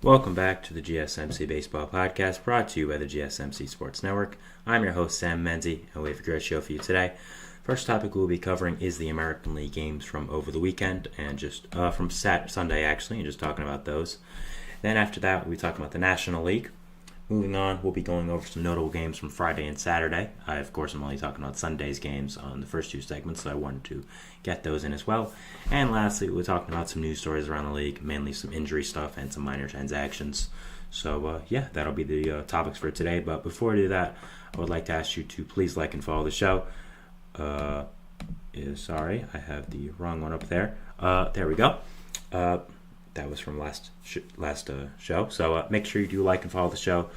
Welcome back to the GSMC Baseball Podcast, brought to you by the GSMC Sports Network. I'm your host, Sam Menzie, and we have a great show for you today. First topic we'll be covering is the American League games from over the weekend, and just from Sunday, actually, and just talking about those. Then after that, we'll be talking about the National League. Moving on, we'll be going over some notable games from Friday and Saturday. Of course, I'm only talking about Sunday's games on the first two segments, so I wanted to get those in as well. And lastly, we're talking about some news stories around the league, mainly some injury stuff and some minor transactions. So, that'll be the topics for today. But before I do that, I would like to ask you to please like and follow the show. Sorry, I have the wrong one up there. There we go. That was from last show. So make sure you do like and follow the show.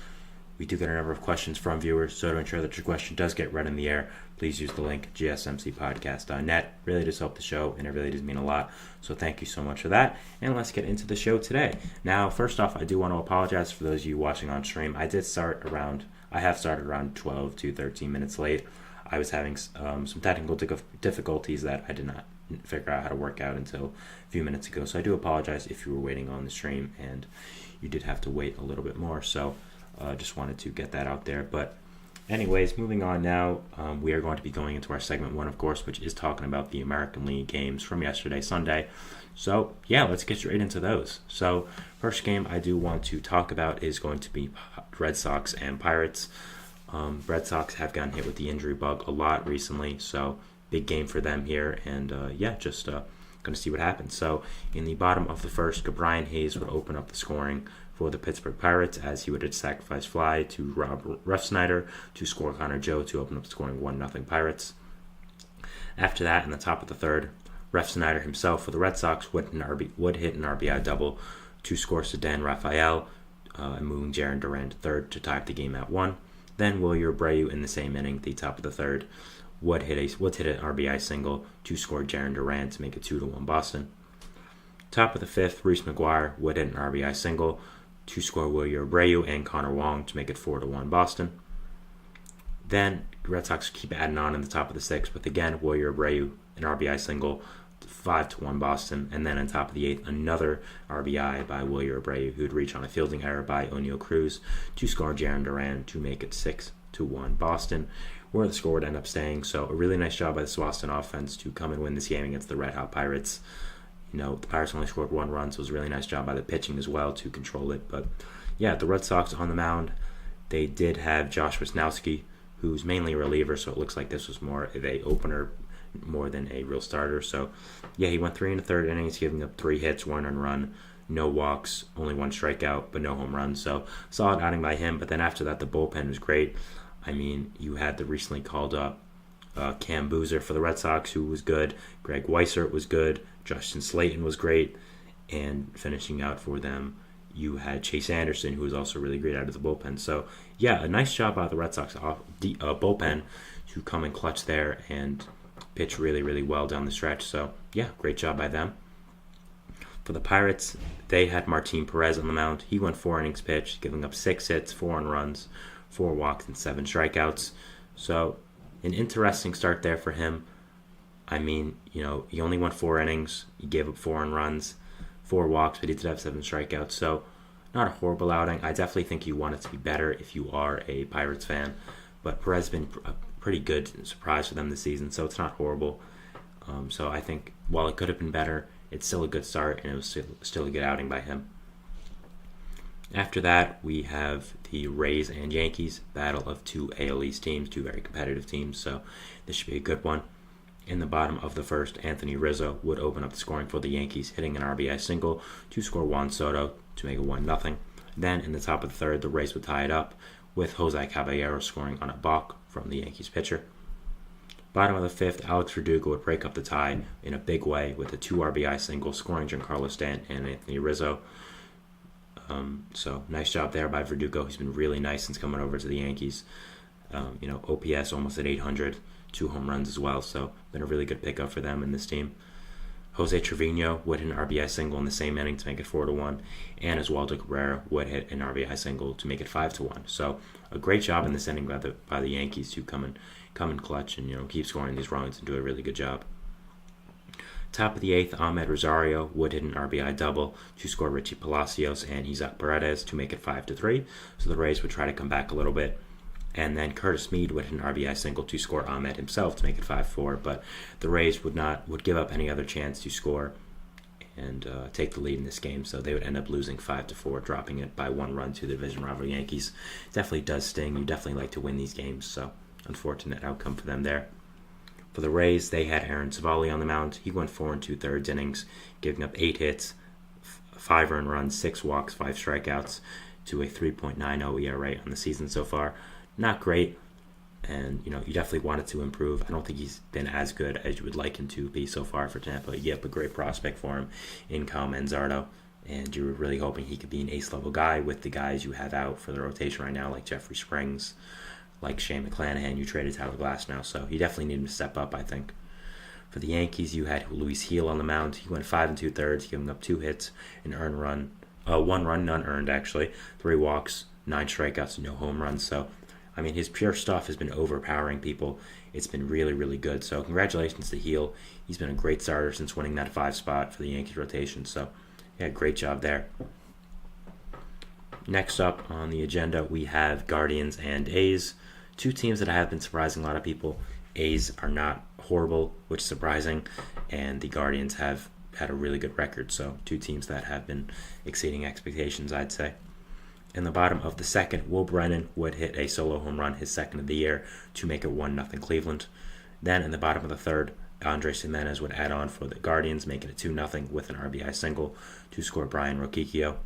We do get a number of questions from viewers, so to ensure that your question does get read in the air, please use the link gsmcpodcast.net. Really does help the show, and it really does mean a lot. So thank you so much for that. And let's get into the show today. Now, first off, I do want to apologize for those of you watching on stream. I have started around 12 to 13 minutes late. I was having some technical difficulties that I did not figure out how to work out until a few minutes ago. So I do apologize if you were waiting on the stream and you did have to wait a little bit more. So just wanted to get that out there. But anyways, moving on now, we are going to be going into our segment one, of course, which is talking about the American League games from yesterday, Sunday. So yeah, let's get straight into those. So first game I do want to talk about is going to be Red Sox and Pirates. Red Sox have gotten hit with the injury bug a lot recently, so big game for them here, and just going to see what happens. So in the bottom of the first, Brian Hayes would open up the scoring for the Pittsburgh Pirates as he would hit sacrifice fly to Rob Refsnyder to score Connor Joe to open up the scoring 1-0 Pirates. After that, in the top of the third, Refsnyder himself for the Red Sox would hit an RBI double to score Ceddanne Rafael, and moving Jarren Duran to third to tie up the game at 1. Then Wilyer Abreu in the same inning, the top of the third, would hit an RBI single to score Jarren Duran to make it 2-1 Boston. Top of the fifth, Reese McGuire would hit an RBI single to score Wilyer Abreu and Connor Wong to make it 4-1 Boston. Then the Red Sox keep adding on in the top of the sixth with again Wilyer Abreu, an RBI single, 5-1 Boston, and then on top of the eighth, another RBI by Wilyer Abreu, who would reach on a fielding error by O'Neal Cruz to score Jarren Duran to make it 6-1 Boston, where the score would end up staying. So a really nice job by the Boston offense to come and win this game against the Red Hot Pirates. The Pirates only scored one run, so it was a really nice job by the pitching as well to control it. But yeah, the Red Sox on the mound, they did have Josh Wisnowski, who's mainly a reliever, so it looks like this was more of a opener more than a real starter. So yeah, he went 3 1/3 innings, giving up 3 hits, 1 earned run, no walks, only 1 strikeout, but no home runs. So solid outing by him. But then after that, the bullpen was great. I mean, you had the recently called up Cam Boozer for the Red Sox, who was good. Greg Weissert was good. Justin Slayton was great. And finishing out for them, you had Chase Anderson, who was also really great out of the bullpen. So yeah, a nice job by the Red Sox bullpen to come and clutch there and pitch really, really well down the stretch. So yeah, great job by them. For the Pirates, they had Martin Perez on the mound. He went 4 innings pitched, giving up 6 hits, 4 earned runs, 4 walks, and 7 strikeouts. So an interesting start there for him. I mean, he only went 4 innings. He gave up 4 earned runs, 4 walks, but he did have 7 strikeouts. So not a horrible outing. I definitely think you want it to be better if you are a Pirates fan. But Perez has been a pretty good surprise for them this season, so it's not horrible. So I think while it could have been better, it's still a good start, and it was still a good outing by him. After that, we have the Rays and Yankees, battle of 2 AL East teams, 2 very competitive teams, so this should be a good one. In the bottom of the first, Anthony Rizzo would open up the scoring for the Yankees, hitting an RBI single to score Juan Soto to make it 1-0. Then in the top of the third, the Rays would tie it up, with Jose Caballero scoring on a balk from the Yankees pitcher. Bottom of the fifth, Alex Verdugo would break up the tie in a big way with a 2 RBI single, scoring Giancarlo Stanton and Anthony Rizzo. So nice job there by Verdugo. He's been really nice since coming over to the Yankees. OPS almost at 800, 2 home runs as well. So been a really good pickup for them in this team. Jose Trevino would hit an RBI single in the same inning to make it 4-1, and Oswaldo Cabrera would hit an RBI single to make it 5-1. So a great job in this inning by the Yankees to come in clutch and keep scoring these runs and do a really good job. Top of the 8th, Ahmed Rosario would hit an RBI double to score Richie Palacios and Isaac Paredes to make it 5-3. So the Rays would try to come back a little bit. And then Curtis Mead would hit an RBI single to score Ahmed himself to make it 5-4. But the Rays would give up any other chance to score and take the lead in this game. So they would end up losing 5-4, dropping it by 1 run to the division rival Yankees. Definitely does sting. You definitely like to win these games. So unfortunate outcome for them there. For the Rays, they had Aaron Savali on the mound. He went 4 2/3 innings, giving up 8 hits, 5 earned runs, 6 walks, 5 strikeouts to a 3.90 ERA on the season so far. Not great, and you definitely want it to improve. I don't think he's been as good as you would like him to be so far for Tampa. You have a great prospect for him in Kyle Manzardo, and you're really hoping he could be an ace-level guy with the guys you have out for the rotation right now, like Jeffrey Springs, like Shane McClanahan. You traded Tyler Glass now, so you definitely need him to step up, I think. For the Yankees, you had Luis Gil on the mound. He went 5 2/3, giving up 2 hits, an earned run, 1 run, none earned actually, 3 walks, 9 strikeouts, no home runs. So, I mean, his pure stuff has been overpowering people. It's been really, really good. So, congratulations to Gil. He's been a great starter since winning that 5 spot for the Yankees rotation. So, yeah, great job there. Next up on the agenda, we have Guardians and A's. 2 teams that have been surprising a lot of people. A's are not horrible, which is surprising, and the Guardians have had a really good record. So 2 teams that have been exceeding expectations, I'd say. In the bottom of the second, Will Brennan would hit a solo home run, his second of the year, to make it 1-0 Cleveland. Then in the bottom of the third, Andres Gimenez would add on for the Guardians, making it 2-0 with an RBI single to score Brian Roquicchio.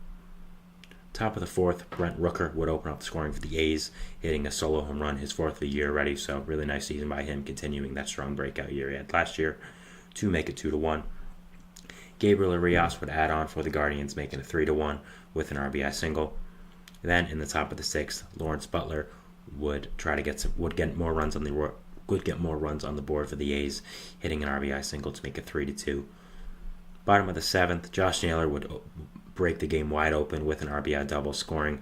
Top of the fourth, Brent Rooker would open up the scoring for the A's, hitting a solo home run, his 4th of the year already. So really nice season by him, continuing that strong breakout year he had last year to make it 2-1. Gabriel Arias would add on for the Guardians, making it 3-1 with an RBI single. Then in the top of the 6th, Lawrence Butler would get more runs on the board for the A's, hitting an RBI single to make it 3-2. Bottom of the 7th, Josh Naylor would break the game wide open with an RBI double, scoring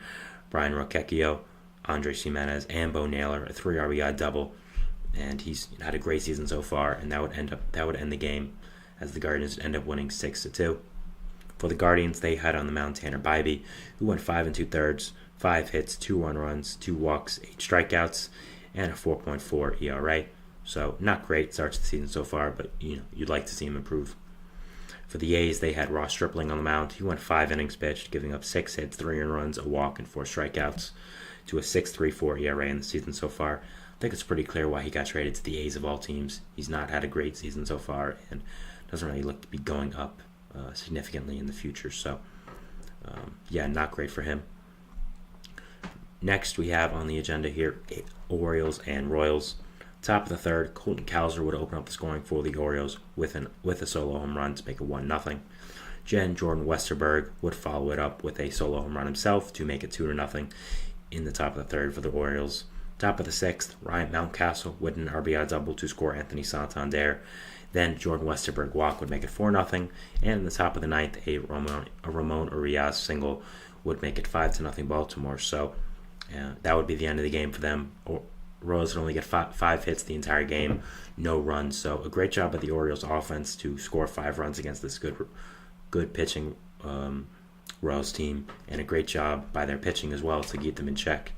Brian Roquecchio, Andres Gimenez, and Bo Naylor, a 3 RBI double, and he's had a great season so far, and that would end the game as the Guardians end up winning 6-2. For the Guardians, they had on the mound Tanner Bybee, who went 5 2/3, 5 hits, 2 1 runs, 2 walks, 8 strikeouts, and a 4.4 ERA. So not great start to the season so far, but you'd like to see him improve. For the A's, they had Ross Stripling on the mound. He went 5 innings pitched, giving up 6 hits, 3 earned runs, a walk, and 4 strikeouts to a 6.34 ERA in the season so far. I think it's pretty clear why he got traded to the A's of all teams. He's not had a great season so far and doesn't really look to be going up significantly in the future. So, not great for him. Next, we have on the agenda here Orioles and Royals. Top of the third, Colton Cowser would open up the scoring for the Orioles with a solo home run to make it 1-0. Jordan Westerberg would follow it up with a solo home run himself to make it 2-0 in the top of the third for the Orioles. Top of the 6th, Ryan Mountcastle would an RBI double to score Anthony Santander. Then Jordan Westerberg walk would make it 4-0, and in the top of the 9th, a Ramon Urias single would make it 5-0 Baltimore. So that would be the end of the game for them. Royals would only get 5 hits the entire game, no runs. So a great job by the Orioles offense to score 5 runs against this good pitching Royals team, and a great job by their pitching as well to keep them in check.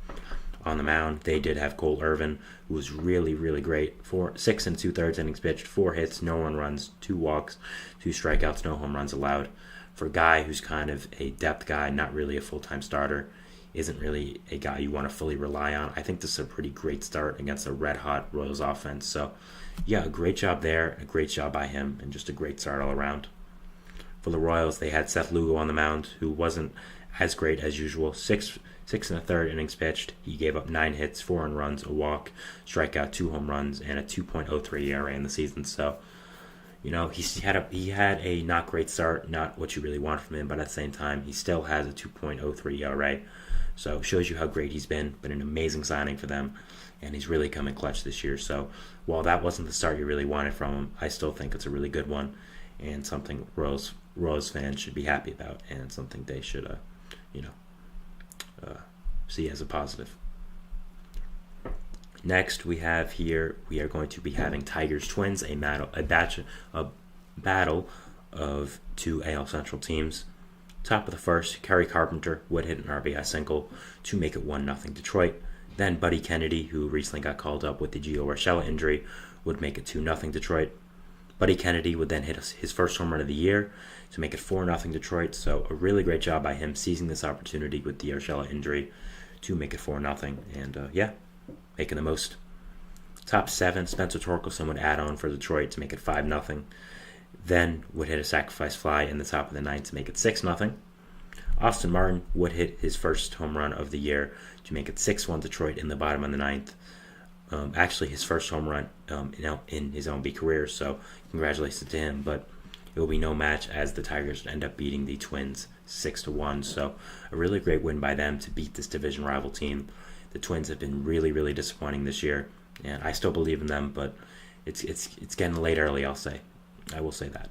On the mound, they did have Cole Irvin, who was really, really great. 6 2/3 innings pitched, 4 hits, no 1 runs, 2 walks, 2 strikeouts, no home runs allowed. For a guy who's kind of a depth guy, not really a full-time starter, isn't really a guy you want to fully rely on. I think this is a pretty great start against a red-hot Royals offense. So, a great job there, a great job by him, and just a great start all around. For the Royals, they had Seth Lugo on the mound, who wasn't as great as usual. 6 1/3 innings pitched. He gave up 9 hits, 4 earned runs, a walk, strikeout, 2 home runs, and a 2.03 ERA in the season. So, he had a not great start, not what you really want from him, but at the same time, he still has a 2.03 ERA. So it shows you how great he's been an amazing signing for them, and he's really come in clutch this year. So while that wasn't the start you really wanted from him, I still think it's a really good one, and something Royals fans should be happy about, and something they should, see as a positive. Next, we are going to be having Tigers Twins, a battle of two AL Central teams. Top of the first, Kerry Carpenter would hit an RBI single to make it 1-0 Detroit. Then Buddy Kennedy, who recently got called up with the Gio Urshela injury, would make it 2-0 Detroit. Buddy Kennedy would then hit his first home run of the year to make it 4-0 Detroit. So a really great job by him seizing this opportunity with the Urshela injury to make it 4-0. And making the most. Top 7, Spencer Torkelson would add on for Detroit to make it 5-0. Then would hit a sacrifice fly in the top of the 9th to make it 6-0. Austin Martin would hit his first home run of the year to make it 6-1 Detroit in the bottom of the 9th. Actually, his first home run in his MLB career, so congratulations to him. But it will be no match as the Tigers end up beating the Twins 6-1. So a really great win by them to beat this division rival team. The Twins have been really, really disappointing this year, and I still believe in them, but it's getting late early, I'll say. I will say that.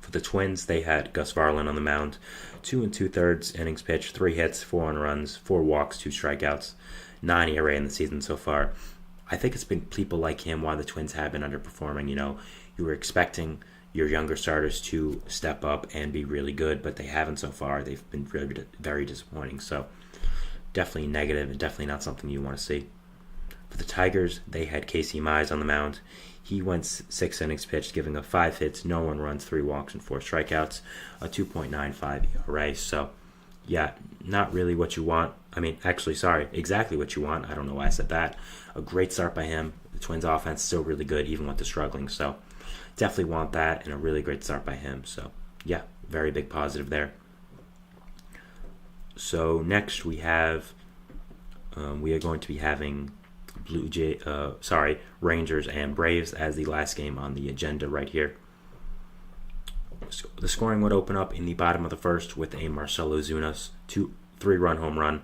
For the Twins, they had Gus Varland on the mound, 2 2/3 innings pitched, 3 hits, 4 runs, 4 walks, 2 strikeouts, 9 ERA in the season so far. I think it's been people like him why the Twins have been underperforming. You were expecting your younger starters to step up and be really good, but they haven't so far. They've been really very disappointing. So definitely negative and definitely not something you want to see. For the Tigers, they had Casey Mize on the mound. He went 6 innings pitched, giving up 5 hits, no 1 runs, 3 walks, and 4 strikeouts, a 2.95 ERA. So, yeah, not really what you want. Exactly what you want. I don't know why I said that. A great start by him. The Twins' offense is still really good, even with the struggling. So, definitely want that, and a really great start by him. So, yeah, very big positive there. So, next we are going to be having Rangers and Braves as the last game on the agenda right here. So the scoring would open up in the bottom of the first with a Marcell Ozuna 3-run home run,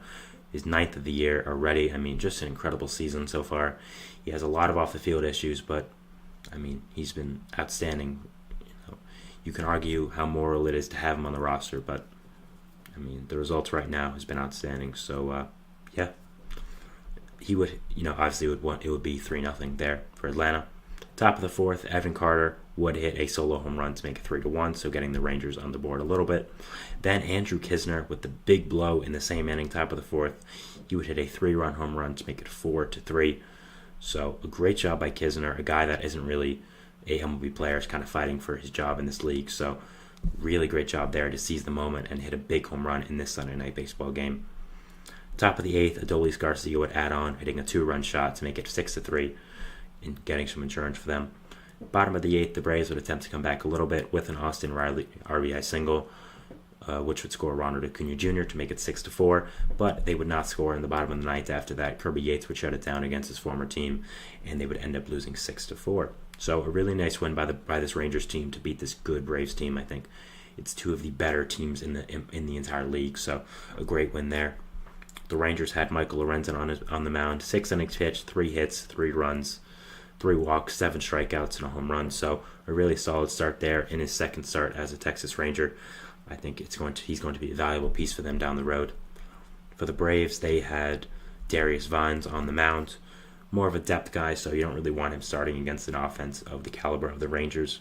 his 9th of the year already. Just an incredible season so far. He has a lot of off-the-field issues, but, he's been outstanding. You can argue how moral it is to have him on the roster, but, the results right now has been outstanding. So, yeah. He would, obviously it would be 3-0 there for Atlanta. Top of the 4th, Evan Carter would hit a solo home run to make it 3-1, so getting the Rangers on the board a little bit. Then Andrew Kisner with the big blow in the same inning, top of the 4th. He would hit a 3-run home run to make it 4-3. So a great job by Kisner, a guy that isn't really a MLB player, is kind of fighting for his job in this league. So really great job there to seize the moment and hit a big home run in this Sunday night baseball game. Top of the 8th, Adolis Garcia would add on, hitting a 2-run shot to make it 6-3 and getting some insurance for them. Bottom of the 8th, the Braves would attempt to come back a little bit with an Austin Riley RBI single, which would score Ronald Acuna Jr. to make it 6-4, but they would not score in the bottom of the 9th after that. Kirby Yates would shut it down against his former team, and they would end up losing 6-4. So a really nice win by this Rangers team to beat this good Braves team. I think it's 2 of the better teams in the entire league, so a great win there. The Rangers had Michael Lorenzen on the mound, 6 innings pitched, 3 hits, 3 runs, 3 walks, 7 strikeouts, and a home run. So a really solid start there in his second start as a Texas Ranger. I think he's going to be a valuable piece for them down the road. For the Braves, they had Darius Vines on the mound, more of a depth guy, so you don't really want him starting against an offense of the caliber of the Rangers.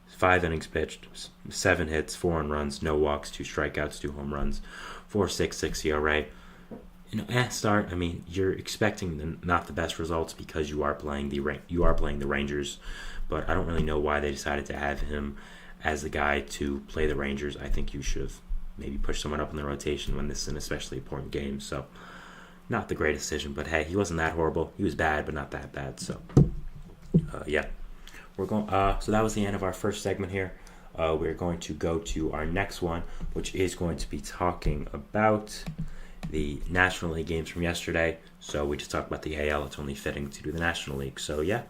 5 innings pitched, 7 hits, 4 runs, no walks, 2 strikeouts, 2 home runs, 4.66 ERA. Start. You're expecting not the best results because you are playing the Rangers, but I don't really know why they decided to have him as the guy to play the Rangers. I think you should have maybe pushed someone up in the rotation when this is an especially important game. So, not the greatest decision, but hey, he wasn't that horrible. He was bad, but not that bad. So, yeah, we're going. So that was the end of our first segment here. We're going to go to our next one, which is going to be talking about the National League games from yesterday. So we just talked about the AL. It's only fitting to do the National League. So yeah,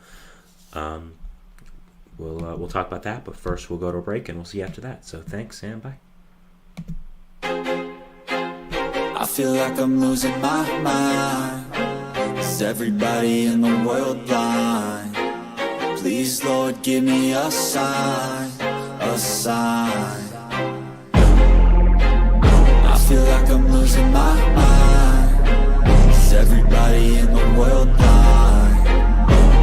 we'll talk about that. But first, we'll go to a break, and we'll see you after that. So thanks, and bye. I feel like I'm losing my mind. Is everybody in the world blind? Please, Lord, give me a sign, a sign. I feel like I'm losing my mind. Is everybody in the world blind?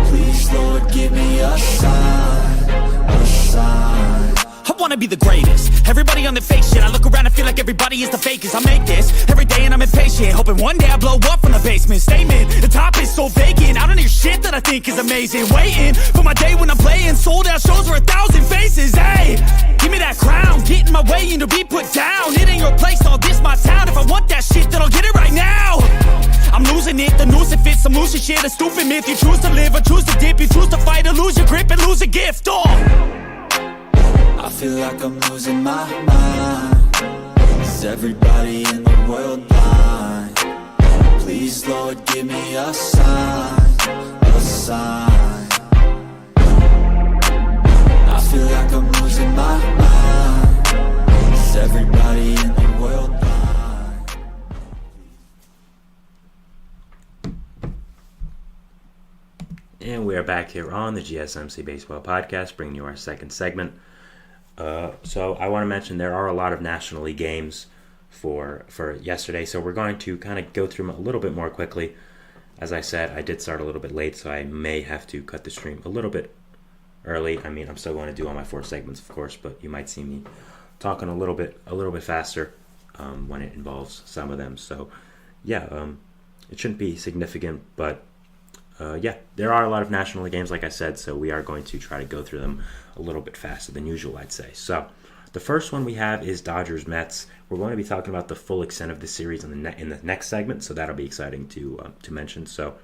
Please, Lord, give me a sign, a sign. wanna be the greatest. Everybody on the fake shit, I look around and feel like everybody is the fakest. I make this every day and I'm impatient, hoping one day I blow up from the basement. Statement, the top is so vacant, I don't hear shit that I think is amazing. Waiting for my day when I'm playing sold out shows for 1,000 faces. Hey, give me that crown, get in my way and to be put down. It ain't your place, all this my town. If I want that shit, then I'll get it right now. I'm losing it, the noose it fits, some losing shit, a stupid myth. You choose to live or choose to dip, you choose to fight or lose your grip and lose a gift. I feel like I'm losing my mind. Is everybody in the world blind? Please, Lord, give me a sign, a sign. I feel like I'm losing my mind. Is everybody in the world blind? And we are back here on the GSMC Baseball Podcast, bringing you our second segment. So I want to mention there are a lot of National League games for yesterday, so we're going to kind of go through them a little bit more quickly. As I said, I did start a little bit late, so I may have to cut the stream a little bit early. I mean, I'm still going to do all my 4 segments, of course, but you might see me talking a little bit faster when it involves some of them. So, yeah, it shouldn't be significant, but there are a lot of National League games, like I said, so we are going to try to go through them a little bit faster than usual, I'd say. So, the first one we have is Dodgers-Mets. We're going to be talking about the full extent of the series in the next segment, so that'll be exciting to mention. So,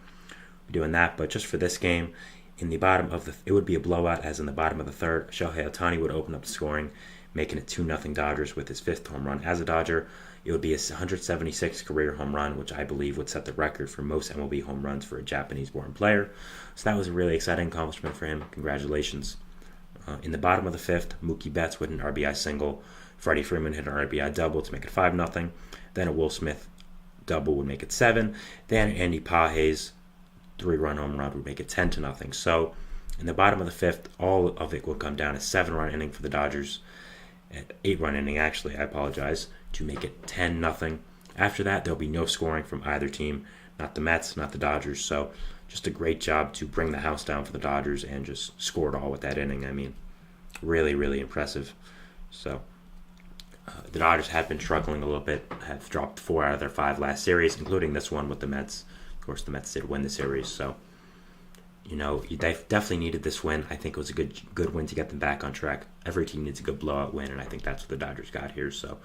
we're doing that, but just for this game, in the bottom of it would be a blowout, as in the bottom of the third, Shohei Ohtani would open up the scoring, making it 2-0 Dodgers with his 5th home run as a Dodger. It would be a 176 career home run, which I believe would set the record for most MLB home runs for a Japanese-born player. So that was a really exciting accomplishment for him. Congratulations. In the bottom of the 5th, Mookie Betts with an RBI single. Freddie Freeman hit an RBI double to make it 5-0. Then a Will Smith double would make it 7. Then Andy Pages 3-run home run would make it 10-0. So in the bottom of the 5th, all of it will come down to 7-run inning for the Dodgers. 8-run inning, actually, I apologize, to make it 10-0. After that, there'll be no scoring from either team, not the Mets, not the Dodgers. So just a great job to bring the house down for the Dodgers and just score it all with that inning. I mean, really, really impressive. So the Dodgers have been struggling a little bit, have dropped 4 out of their 5 last series, including this one with the Mets. Of course, the Mets did win the series, so they definitely needed this win. I think it was a good win to get them back on track. Every team needs a good blowout win, and I think that's what the Dodgers got here. So,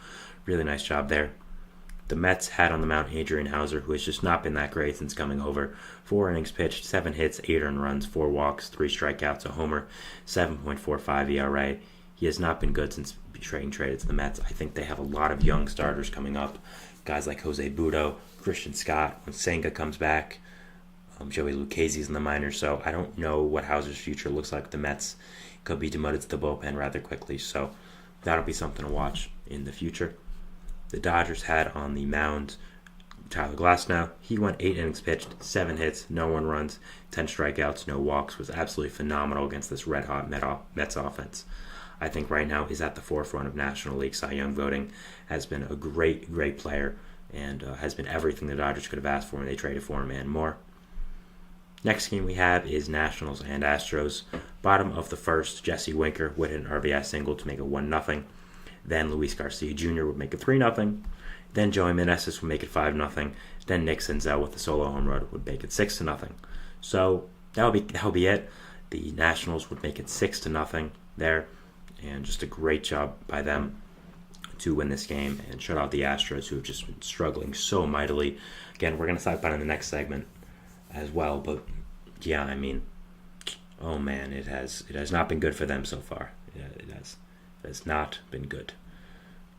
really nice job there. The Mets had on the mound Adrian Hauser, who has just not been that great since coming over. 4 innings pitched, 7 hits, 8 earned runs, 4 walks, 3 strikeouts, a homer, 7.45 ERA. He has not been good since being traded to the Mets. I think they have a lot of young starters coming up. Guys like Jose Butto, Christian Scott, when Senga comes back. Joey Lucchese's in the minors, so I don't know what Hauser's future looks like with the Mets. Could be demoted to the bullpen rather quickly, so that'll be something to watch in the future. The Dodgers had on the mound Tyler Glasnow. He went 8 innings pitched, 7 hits, no 1 runs, 10 strikeouts, no walks. Was absolutely phenomenal against this red-hot Mets offense. I think right now he's at the forefront of National League Cy Young voting. Has been a great, great player, and has been everything the Dodgers could have asked for when they traded for him and more. Next game we have is Nationals and Astros. Bottom of the 1st, Jesse Winker would hit an RBI single to make it 1-0. Then Luis Garcia Jr. would make it 3-0. Then Joey Meneses would make it 5-0. Then Nick Senzel with the solo home run would make it 6-0. So that'll be it. The Nationals would make it 6-0 there, and just a great job by them to win this game and shut out the Astros, who have just been struggling so mightily. Again, we're going to talk about it in the next segment as well, but yeah, I mean, oh man, it has not been good for them so far. It has not been good.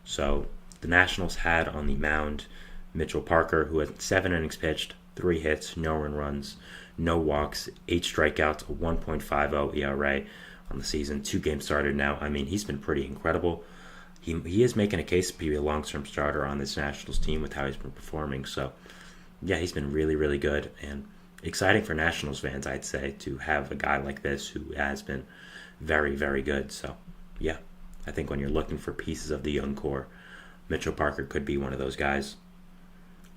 So the Nationals had on the mound Mitchell Parker, who had 7 innings pitched, 3 hits, no earned runs, no walks, 8 strikeouts, a 1.50 ERA on the season, 2 games started now. I mean, he's been pretty incredible. He is making a case to be a long-term starter on this Nationals team with how he's been performing. So yeah, he's been really, really good, and exciting for Nationals fans, I'd say, to have a guy like this who has been very, very good. So, yeah, I think when you're looking for pieces of the young core, Mitchell Parker could be one of those guys.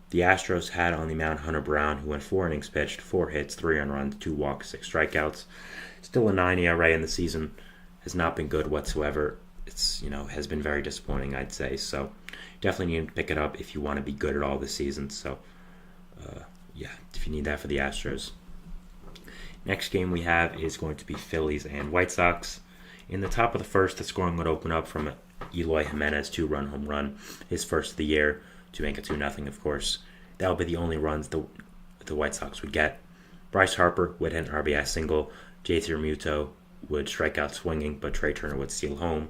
The Astros had on the mound Hunter Brown, who went 4 innings pitched, 4 hits, 3 earned runs, 2 walks, 6 strikeouts. Still a 9 ERA in the season. Has not been good whatsoever. it's has been very disappointing, I'd say. So definitely need to pick it up if you want to be good at all this season. So yeah, if you need that for the Astros. Next game we have is going to be Phillies and White Sox. In the top of the first, the scoring would open up from Eloy Jimenez 2-run home run, his first of the year, to make it 2-0, of course. That would be the only runs the White Sox would get. Bryce Harper would hit an RBI single. JT Realmuto would strike out swinging, but Trey Turner would steal home.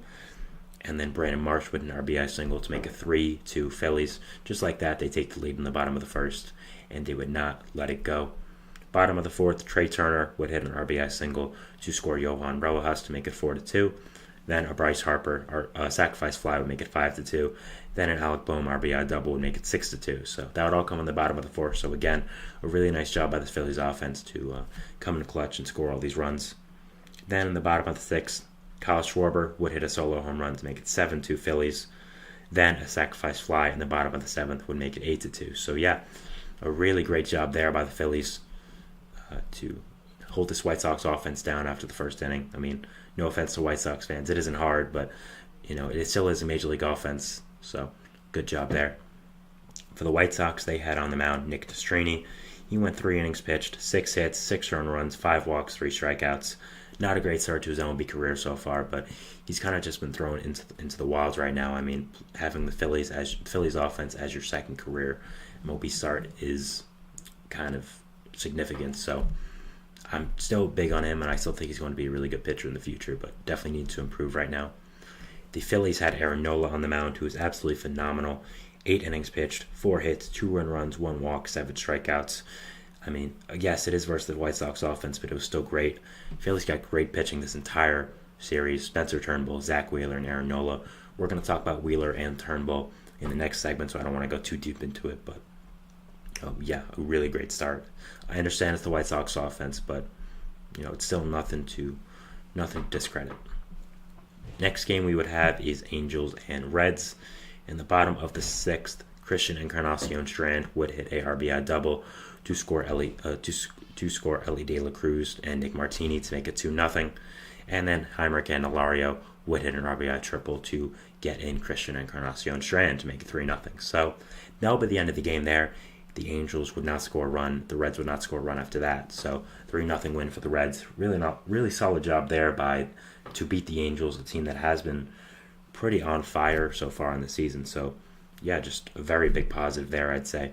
And then Brandon Marsh would hit an RBI single to make it 3-2 Phillies. Just like that, they take the lead in the bottom of the first, and they would not let it go. Bottom of the fourth, Trey Turner would hit an RBI single to score Johan Rojas to make it 4-2. Then a Bryce Harper sacrifice fly would make it 5-2. Then an Alec Boehm RBI double would make it 6-2. So that would all come on the bottom of the fourth. So again, a really nice job by the Phillies offense to come in clutch and score all these runs. Then in the bottom of the sixth, Kyle Schwarber would hit a solo home run to make it 7-2 Phillies. Then a sacrifice fly in the bottom of the seventh would make it 8-2. So yeah, a really great job there by the Phillies to hold this White Sox offense down after the first inning. I mean, no offense to White Sox fans, it isn't hard, but it still is a Major League offense. So good job there. For the White Sox, they had on the mound Nick Destrini. He went 3 innings pitched, 6 hits, 6 earned runs, 5 walks, 3 strikeouts. Not a great start to his MLB career so far, but he's kind of just been thrown into the wilds right now. I mean, having the Phillies offense as your second career MLB start is kind of significant. So I'm still big on him, and I still think he's going to be a really good pitcher in the future, but definitely needs to improve right now. The Phillies had Aaron Nola on the mound, who was absolutely phenomenal. 8 innings pitched, 4 hits, 2 earned runs, 1 walk, 7 strikeouts. I mean, yes, it is versus the White Sox offense, but it was still great. Phillies got great pitching this entire series. Spencer Turnbull, Zach Wheeler, and Aaron Nola. We're going to talk about Wheeler and Turnbull in the next segment, so I don't want to go too deep into it, but yeah, a really great start. I understand it's the White Sox offense, but it's still nothing to discredit. Next game we would have is Angels and Reds. In the bottom of the sixth, Christian Encarnacion Strand would hit a RBI double to score Ellie De La Cruz and Nick Martini to make it 2-0. And then Heimer Candelario would hit an RBI triple to get in Christian Encarnacion Strand to make it 3-0. So that'll be the end of the game there. The Angels would not score a run. The Reds would not score a run after that. So 3-0 win for the Reds. Really solid job there to beat the Angels, a team that has been pretty on fire so far in the season. So yeah, just a very big positive there, I'd say.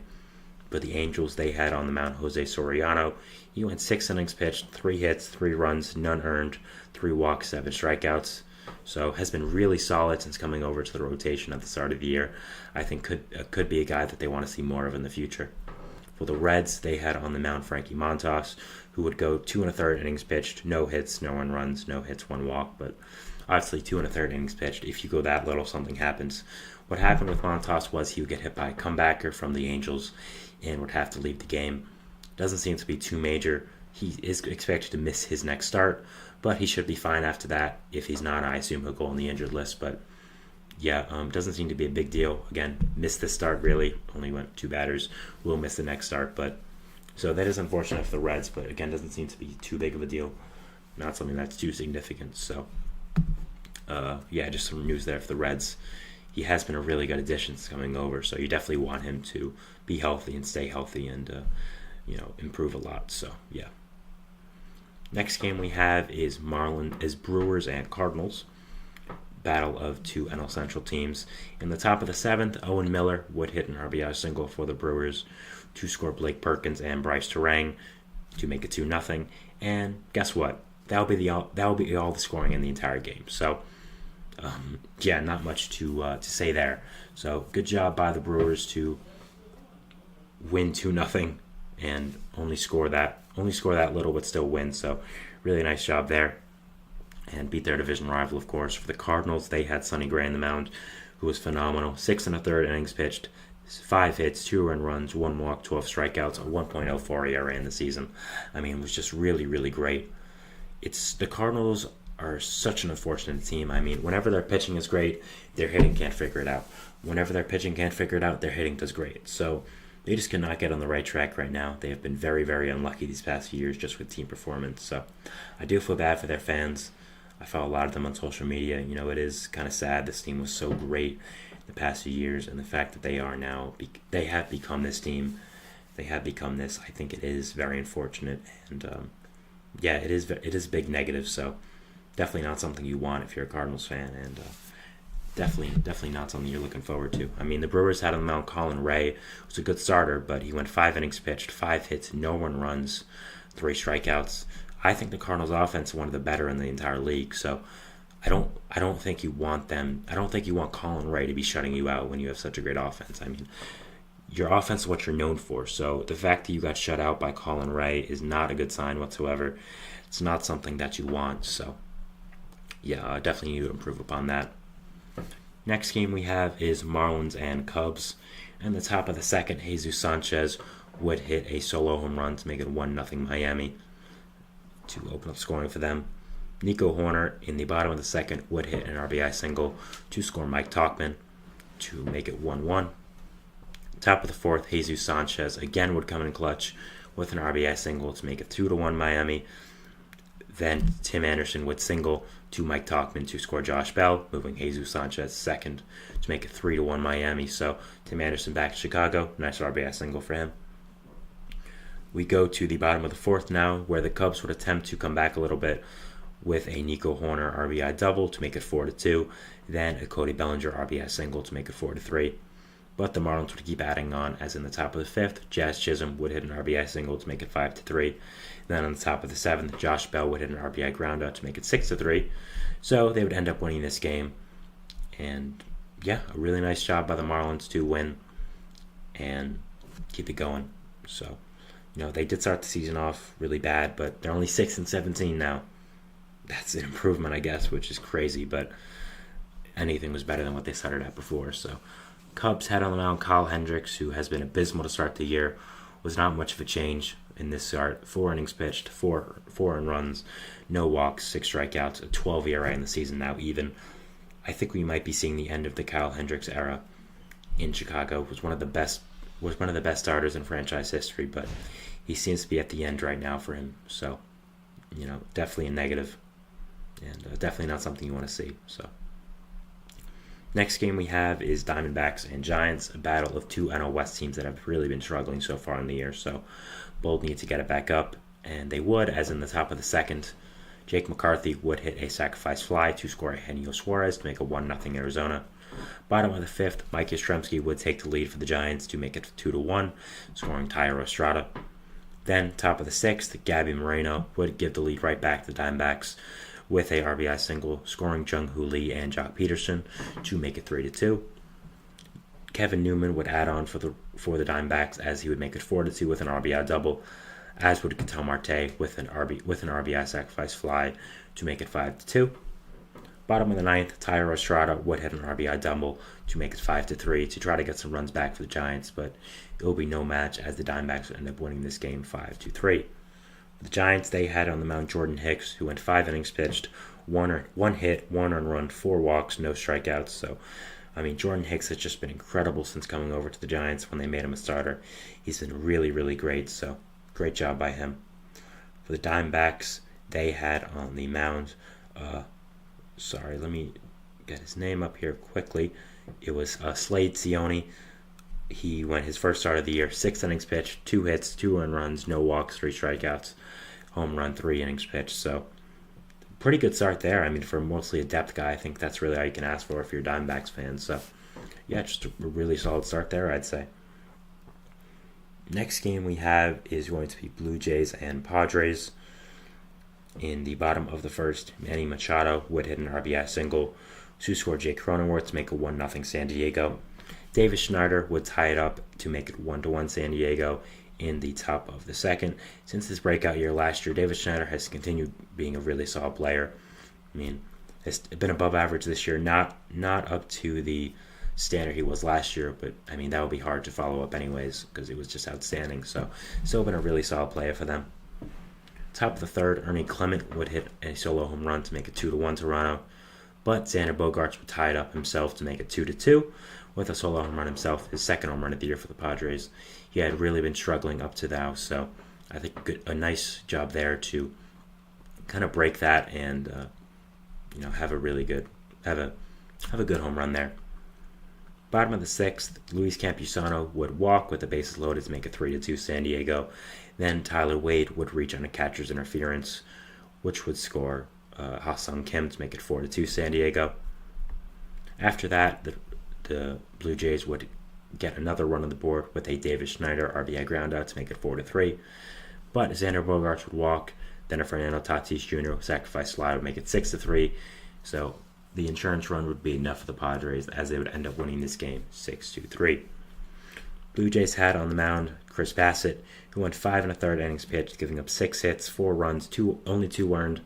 But the Angels, they had on the mound Jose Soriano. He went 6 innings pitched, 3 hits, 3 runs, none earned, 3 walks, 7 strikeouts. So has been really solid since coming over to the rotation at the start of the year. I think could be a guy that they want to see more of in the future. For the Reds, they had on the mound Frankie Montas, who would go 2 1/3 innings pitched, no hits, no earned runs, no hits, 1 walk. But obviously 2 1/3 innings pitched. If you go that little, something happens. What happened with Montas was he would get hit by a comebacker from the Angels and would have to leave the game. Doesn't seem to be too major. He is expected to miss his next start, but he should be fine after that. If he's not, I assume he'll go on the injured list. But yeah, doesn't seem to be a big deal. Again, missed this start really. Only went 2 batters. Will miss the next start. But so that is unfortunate for the Reds. But again, doesn't seem to be too big of a deal. Not something that's too significant. So yeah, just some news there for the Reds. He has been a really good addition coming over. So you definitely want him to be healthy and stay healthy and improve a lot. So yeah. Next game we have is Brewers and Cardinals. Battle of 2 NL Central teams. In the top of the 7th, Owen Miller would hit an RBI single for the Brewers to score Blake Perkins and Bryce Terang to make it 2-0. And guess what? That'll be all the scoring in the entire game. So yeah, not much to say there. So good job by the Brewers to win 2-0 and only score that little but still win. So really nice job there. And beat their division rival, of course. For the Cardinals, they had Sonny Gray on the mound, who was phenomenal. 6 1/3 innings pitched, 5 hits, 2 earned runs, 1 walk, 12 strikeouts, a 1.04 ERA in the season. I mean, it was just really, really great. The Cardinals are such an unfortunate team. I mean, whenever their pitching is great, their hitting can't figure it out. Whenever their pitching can't figure it out, their hitting does great. So they just cannot get on the right track right now. They have been very, very unlucky these past few years just with team performance. So I do feel bad for their fans. I follow a lot of them on social media. It is kind of sad. This team was so great the past few years, and the fact that they have become this team, they have become this. I think it is very unfortunate, and yeah, it is a big negative. So definitely not something you want if you're a Cardinals fan, and definitely not something you're looking forward to. I mean, the Brewers had on the mound Colin Ray, who was a good starter, but he went 5 innings pitched, 5 hits, no 1 runs, 3 strikeouts. I think the Cardinals' offense is one of the better in the entire league. So I don't think you want them. I don't think you want Colin Ray to be shutting you out when you have such a great offense. I mean, your offense is what you're known for. So the fact that you got shut out by Colin Ray is not a good sign whatsoever. It's not something that you want. So yeah, definitely need to improve upon that. Next game we have is Marlins and Cubs. In the top of the second, Jesus Sanchez would hit a solo home run to make it 1-0 Miami to open up scoring for them. Nico Horner in the bottom of the second would hit an RBI single to score Mike Tauchman to make it 1-1. Top of the fourth, Jesus Sanchez again would come in clutch with an RBI single to make it 2-1 Miami. Then Tim Anderson would single to Mike Tauchman to score Josh Bell, moving Jesus Sanchez second to make it 3-1 Miami. So Tim Anderson back to Chicago. Nice RBI single for him. We go to the bottom of the fourth now, where the Cubs would attempt to come back a little bit with a Nico Horner RBI double to make it 4-2, then a Cody Bellinger RBI single to make it 4-3. But the Marlins would keep adding on, as in the top of the fifth, Jazz Chisholm would hit an RBI single to make it 5-3. Then on the top of the seventh, Josh Bell would hit an RBI groundout to make it 6-3. So they would end up winning this game. And yeah, a really nice job by the Marlins to win and keep it going. So, they did start the season off really bad, but they're only 6-17 now. That's an improvement, I guess, which is crazy, but anything was better than what they started at before. So Cubs had on the mound Kyle Hendricks, who has been abysmal to start the year. Was not much of a change in this start. 4 innings pitched, four earned runs, no walks, 6 strikeouts, a 12 ERA in the season now even. I think we might be seeing the end of the Kyle Hendricks era in Chicago. Was one of the best starters in franchise history, but he seems to be at the end right now for him. So, definitely a negative, and definitely not something you want to see. So, next game we have is Diamondbacks and Giants, a battle of two NL West teams that have really been struggling so far in the year. So, both need to get it back up, and they would, as in the top of the second. Jake McCarthy would hit a sacrifice fly to score Eugenio Suarez to make it 1-0 Arizona. Bottom of the fifth, Mike Yastrzemski would take the lead for the Giants to make it 2-1, scoring Thairo Estrada. Then, top of the sixth, Gabby Moreno would give the lead right back to the Diamondbacks with a RBI single, scoring Jung-Hoo Lee and Jock Peterson to make it 3-2. Kevin Newman would add on for the Diamondbacks, as he would make it 4-2 with an RBI double, as would Ketel Marte with an RBI sacrifice fly to make it 5-2. Bottom of the ninth, Thairo Estrada would hit an RBI double to make it 5-3 to try to get some runs back for the Giants, but it will be no match, as the Diamondbacks would end up winning this game 5-3. The Giants, they had on the mound Jordan Hicks, who went 5 innings pitched, one hit, 1 earned run, 4 walks, no strikeouts. So, Jordan Hicks has just been incredible since coming over to the Giants when they made him a starter. He's been really, really great, so great job by him. For the Diamondbacks, they had on the mound, let me get his name up here quickly. It was Slade Cioni. He went his first start of the year, 6 innings pitched, 2 hits, 2 earned runs, no walks, 3 strikeouts, home run, 3 innings pitched. So, pretty good start there. For mostly a depth guy, I think that's really all you can ask for if you're a Diamondbacks fan. So, yeah, just a really solid start there, I'd say. Next game we have is going to be Blue Jays and Padres. In the bottom of the first, Manny Machado would hit an RBI single to score Jake Cronenworth to make it 1-0 San Diego. Davis Schneider would tie it up to make it 1-1 San Diego in the top of the second. Since his breakout year last year, Davis Schneider has continued being a really solid player. Has been above average this year, not up to the standard he was last year, but that would be hard to follow up anyways because it was just outstanding. So, still been a really solid player for them. Top of the third, Ernie Clement would hit a solo home run to make it 2-1 Toronto, but Xander Bogaerts would tie it up himself to make it 2-2 with a solo home run himself, his second home run of the year for the Padres. He had really been struggling up to now, so I think a nice job there to kind of break that and have a really good have a good home run there. Bottom of the sixth, Luis Campusano would walk with the bases loaded to make it 3-2 San Diego. Then Tyler Wade would reach on a catcher's interference, which would score Ha-Sung Kim to make it 4-2 San Diego. After that, the Blue Jays would get another run on the board with a David Schneider RBI groundout to make it 4-3. But Xander Bogaerts would walk. Then a Fernando Tatis Jr. sacrifice fly would make it 6-3. So the insurance run would be enough for the Padres, as they would end up winning this game 6-3. Blue Jays had on the mound Chris Bassett, who went 5 1/3 innings pitched, giving up 6 hits, 4 runs, only 2 earned,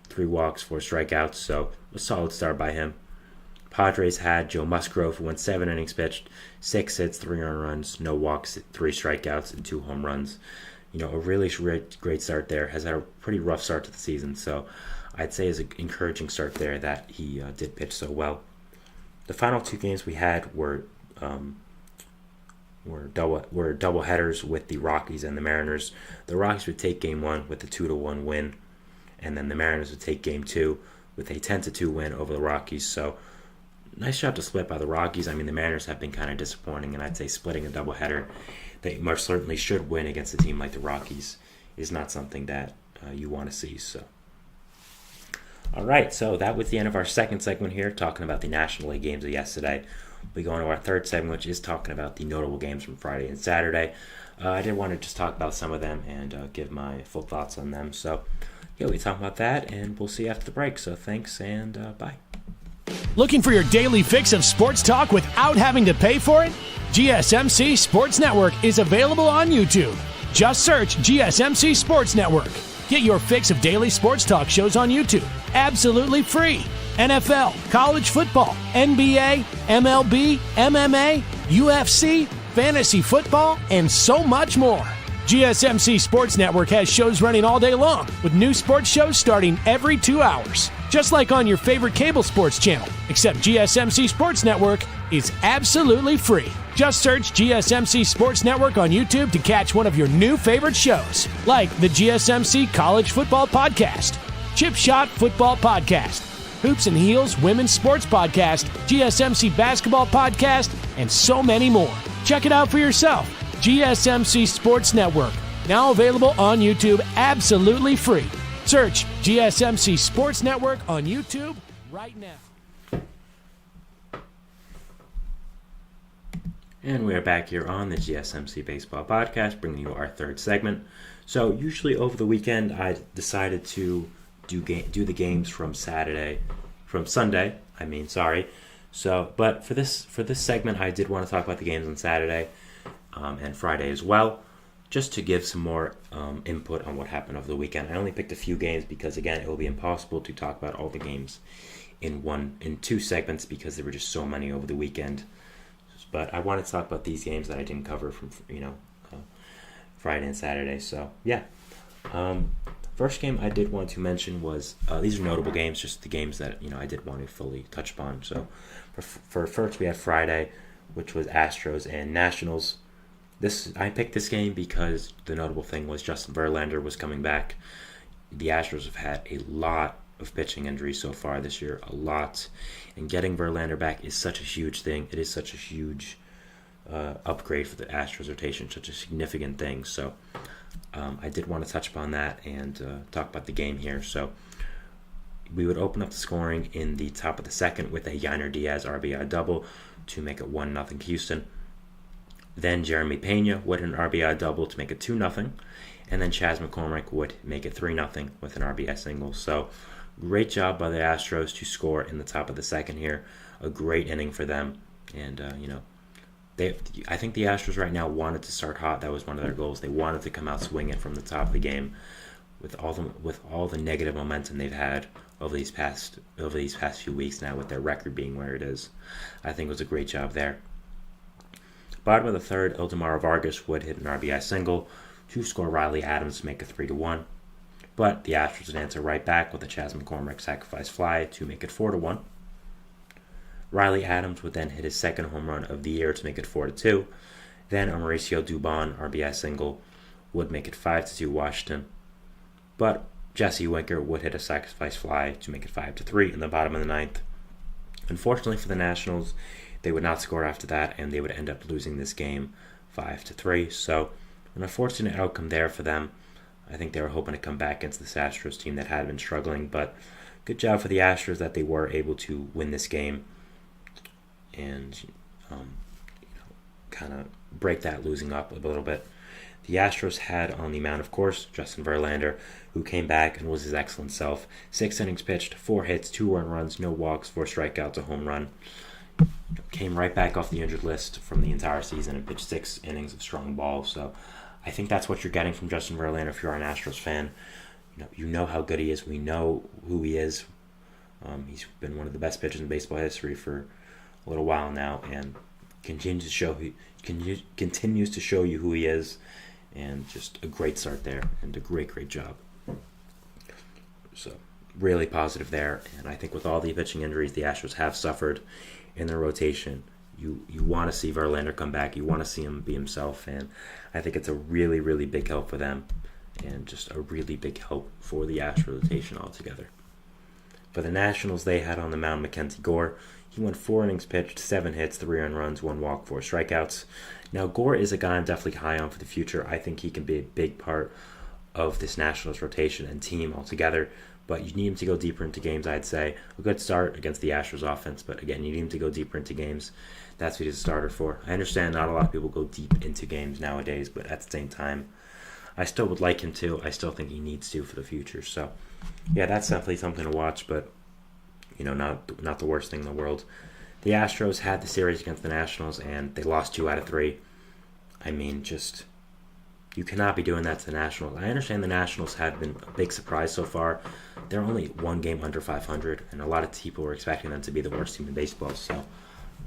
3 walks, 4 strikeouts. So a solid start by him. Padres had Joe Musgrove, who went 7 innings pitched, 6 hits, 3 earned runs, no walks, 3 strikeouts, and 2 home runs. A really great start there. Has had a pretty rough start to the season, so I'd say is an encouraging start there that he did pitch so well. The final 2 games we had were double headers with the Rockies and the Mariners. The Rockies would take Game 1 with a 2-1 win, and then the Mariners would take Game 2 with a 10-2 win over the Rockies. So nice job to split by the Rockies. I mean, the Mariners have been kind of disappointing, and I'd say splitting a doubleheader, they most certainly should win against a team like the Rockies, is not something that you want to see. So, all right, so that was the end of our second segment here, talking about the National League games of yesterday. We go into our third segment, which is talking about the notable games from Friday and Saturday. I did want to just talk about some of them and give my full thoughts on them. So, yeah, we talk about that, and we'll see you after the break. So, thanks, and bye. Looking for your daily fix of sports talk without having to pay for it? GSMC Sports Network is available on YouTube. Just search GSMC Sports Network. Get your fix of daily sports talk shows on YouTube, absolutely free. NFL, college football, NBA, MLB, MMA, UFC, fantasy football, and so much more. GSMC Sports Network has shows running all day long, with new sports shows starting every 2 hours. Just like on your favorite cable sports channel, except GSMC Sports Network is absolutely free. Just search GSMC Sports Network on YouTube to catch one of your new favorite shows, like the GSMC College Football Podcast, Chip Shot Football Podcast, Hoops and Heels Women's Sports Podcast, GSMC Basketball Podcast, and so many more. Check it out for yourself. GSMC Sports Network, now available on YouTube absolutely free. Search GSMC Sports Network on YouTube right now. And we are back here on the GSMC Baseball Podcast, bringing you our third segment. So usually over the weekend, I decided to do the games from Sunday. So, but for this segment, I did want to talk about the games on Saturday and Friday as well, just to give some more input on what happened over the weekend. I only picked a few games because, again, it will be impossible to talk about all the games in 2 segments because there were just so many over the weekend. But I wanted to talk about these games that I didn't cover from Friday and Saturday. So yeah, first game I did want to mention was these are notable games, just the games that I did want to fully touch upon. So for first we had Friday, which was Astros and Nationals. I picked this game because the notable thing was Justin Verlander was coming back. The Astros have had a lot of pitching injuries so far this year, a lot. And getting Verlander back is such a huge thing. It is such a huge upgrade for the Astros rotation, such a significant thing. So I did want to touch upon that and talk about the game here. So we would open up the scoring in the top of the second with a Yainer Diaz RBI double to make it 1-0 Houston. Then Jeremy Pena would hit an RBI double to make it 2-0. And then Chas McCormick would make it 3-0 with an RBI single. So great job by the Astros to score in the top of the second here. A great inning for them. And, I think the Astros right now wanted to start hot. That was one of their goals. They wanted to come out swinging from the top of the game with all the negative momentum they've had over these past few weeks now, with their record being where it is. I think it was a great job there. Bottom of the third, Ildemaro Vargas would hit an RBI single to score Riley Adams to make it 3-1. But the Astros would answer right back with a Chas McCormick sacrifice fly to make it 4-1. Riley Adams would then hit his second home run of the year to make it 4-2. Then a Mauricio Dubon RBI single would make it 5-2 Washington. But Jesse Winker would hit a sacrifice fly to make it 5-3 in the bottom of the ninth. Unfortunately for the Nationals, they would not score after that, and they would end up losing this game 5-3. So an unfortunate outcome there for them. I think they were hoping to come back against this Astros team that had been struggling, but good job for the Astros that they were able to win this game and kind of break that losing up a little bit. The Astros had on the mound, of course, Justin Verlander, who came back and was his excellent self. 6 innings pitched, 4 hits, 2 earned runs, no walks, 4 strikeouts, a home run. Came right back off the injured list from the entire season and pitched 6 innings of strong ball. So I think that's what you're getting from Justin Verlander if you're an Astros fan. You know how good he is. We know who he is. He's been one of the best pitchers in baseball history for a little while now, and continues to show you who he is. And just a great start there, and a great job. So really positive there. And I think with all the pitching injuries the Astros have suffered in their rotation, you want to see Verlander come back. You want to see him be himself, and I think it's a really big help for them, and just a really big help for the Astros rotation altogether. For the Nationals, they had on the mound Mackenzie Gore. He went 4 innings pitched, 7 hits, 3 earned runs, 1 walk, 4 strikeouts. Now, Gore is a guy I'm definitely high on for the future. I think he can be a big part of this Nationals rotation and team altogether, but you need him to go deeper into games, I'd say. A good start against the Astros offense, but again, you need him to go deeper into games. That's what he's a starter for. I understand not a lot of people go deep into games nowadays, but at the same time, I still would like him to. I still think he needs to for the future. So, yeah, that's definitely something to watch, but not the worst thing in the world. The Astros had the series against the Nationals, and they lost 2 out of 3. I mean, just, you cannot be doing that to the Nationals. I understand the Nationals have been a big surprise so far. They're only 1 game under 500, and a lot of people were expecting them to be the worst team in baseball. So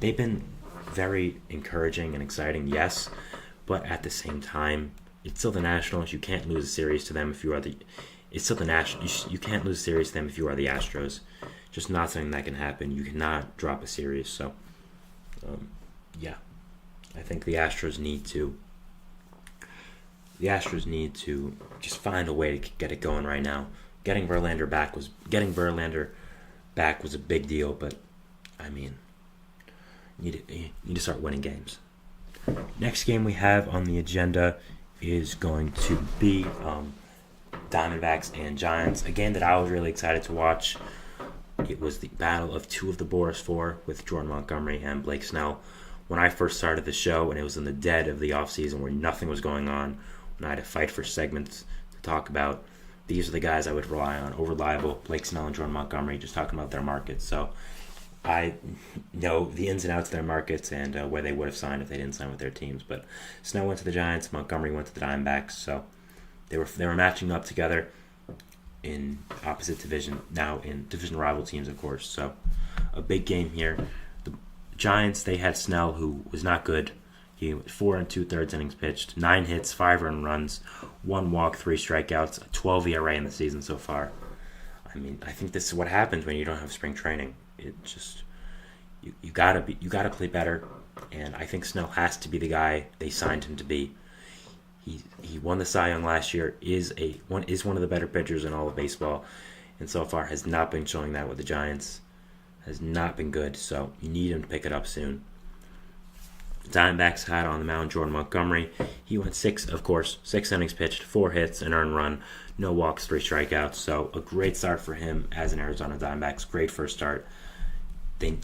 they've been very encouraging and exciting, yes, but at the same time, it's still the Nationals. You can't lose a series to them if you are the. It's still the Nationals. You can't lose a series to them if you are the Astros. Just not something that can happen. You cannot drop a series. So, yeah, I think the Astros need to. The Astros need to just find a way to get it going right now. Getting Verlander back was a big deal, but I mean, you need to start winning games. Next game we have on the agenda is going to be Diamondbacks and Giants, a game that I was really excited to watch. It was the battle of 2 of the Boris 4 with Jordan Montgomery and Blake Snell. When I first started the show, and it was in the dead of the offseason where nothing was going on, when I had to fight for segments to talk about, these are the guys I would rely on over reliable, Blake Snell and Jordan Montgomery, just talking about their markets. So I know the ins and outs of their markets and where they would have signed if they didn't sign with their teams. But Snell went to the Giants, Montgomery went to the Diamondbacks, so they were matching up together in opposite division, now in division rival teams, of course. So a big game here. The Giants, they had Snell, who was not good. He 4 2/3 innings pitched, 9 hits, 5 earned runs, 1 walk, 3 strikeouts, a 12 ERA in the season so far. I mean, I think this is what happens when you don't have spring training. It just you gotta play better, and I think Snell has to be the guy they signed him to be. He won the Cy Young last year, is one of the better pitchers in all of baseball, and so far has not been showing that with the Giants. Has not been good, so you need him to pick it up soon. The Diamondbacks had on the mound Jordan Montgomery. He went 6 innings pitched, 4 hits, an earned run, no walks, 3 strikeouts. So a great start for him as an Arizona Diamondbacks. Great first start.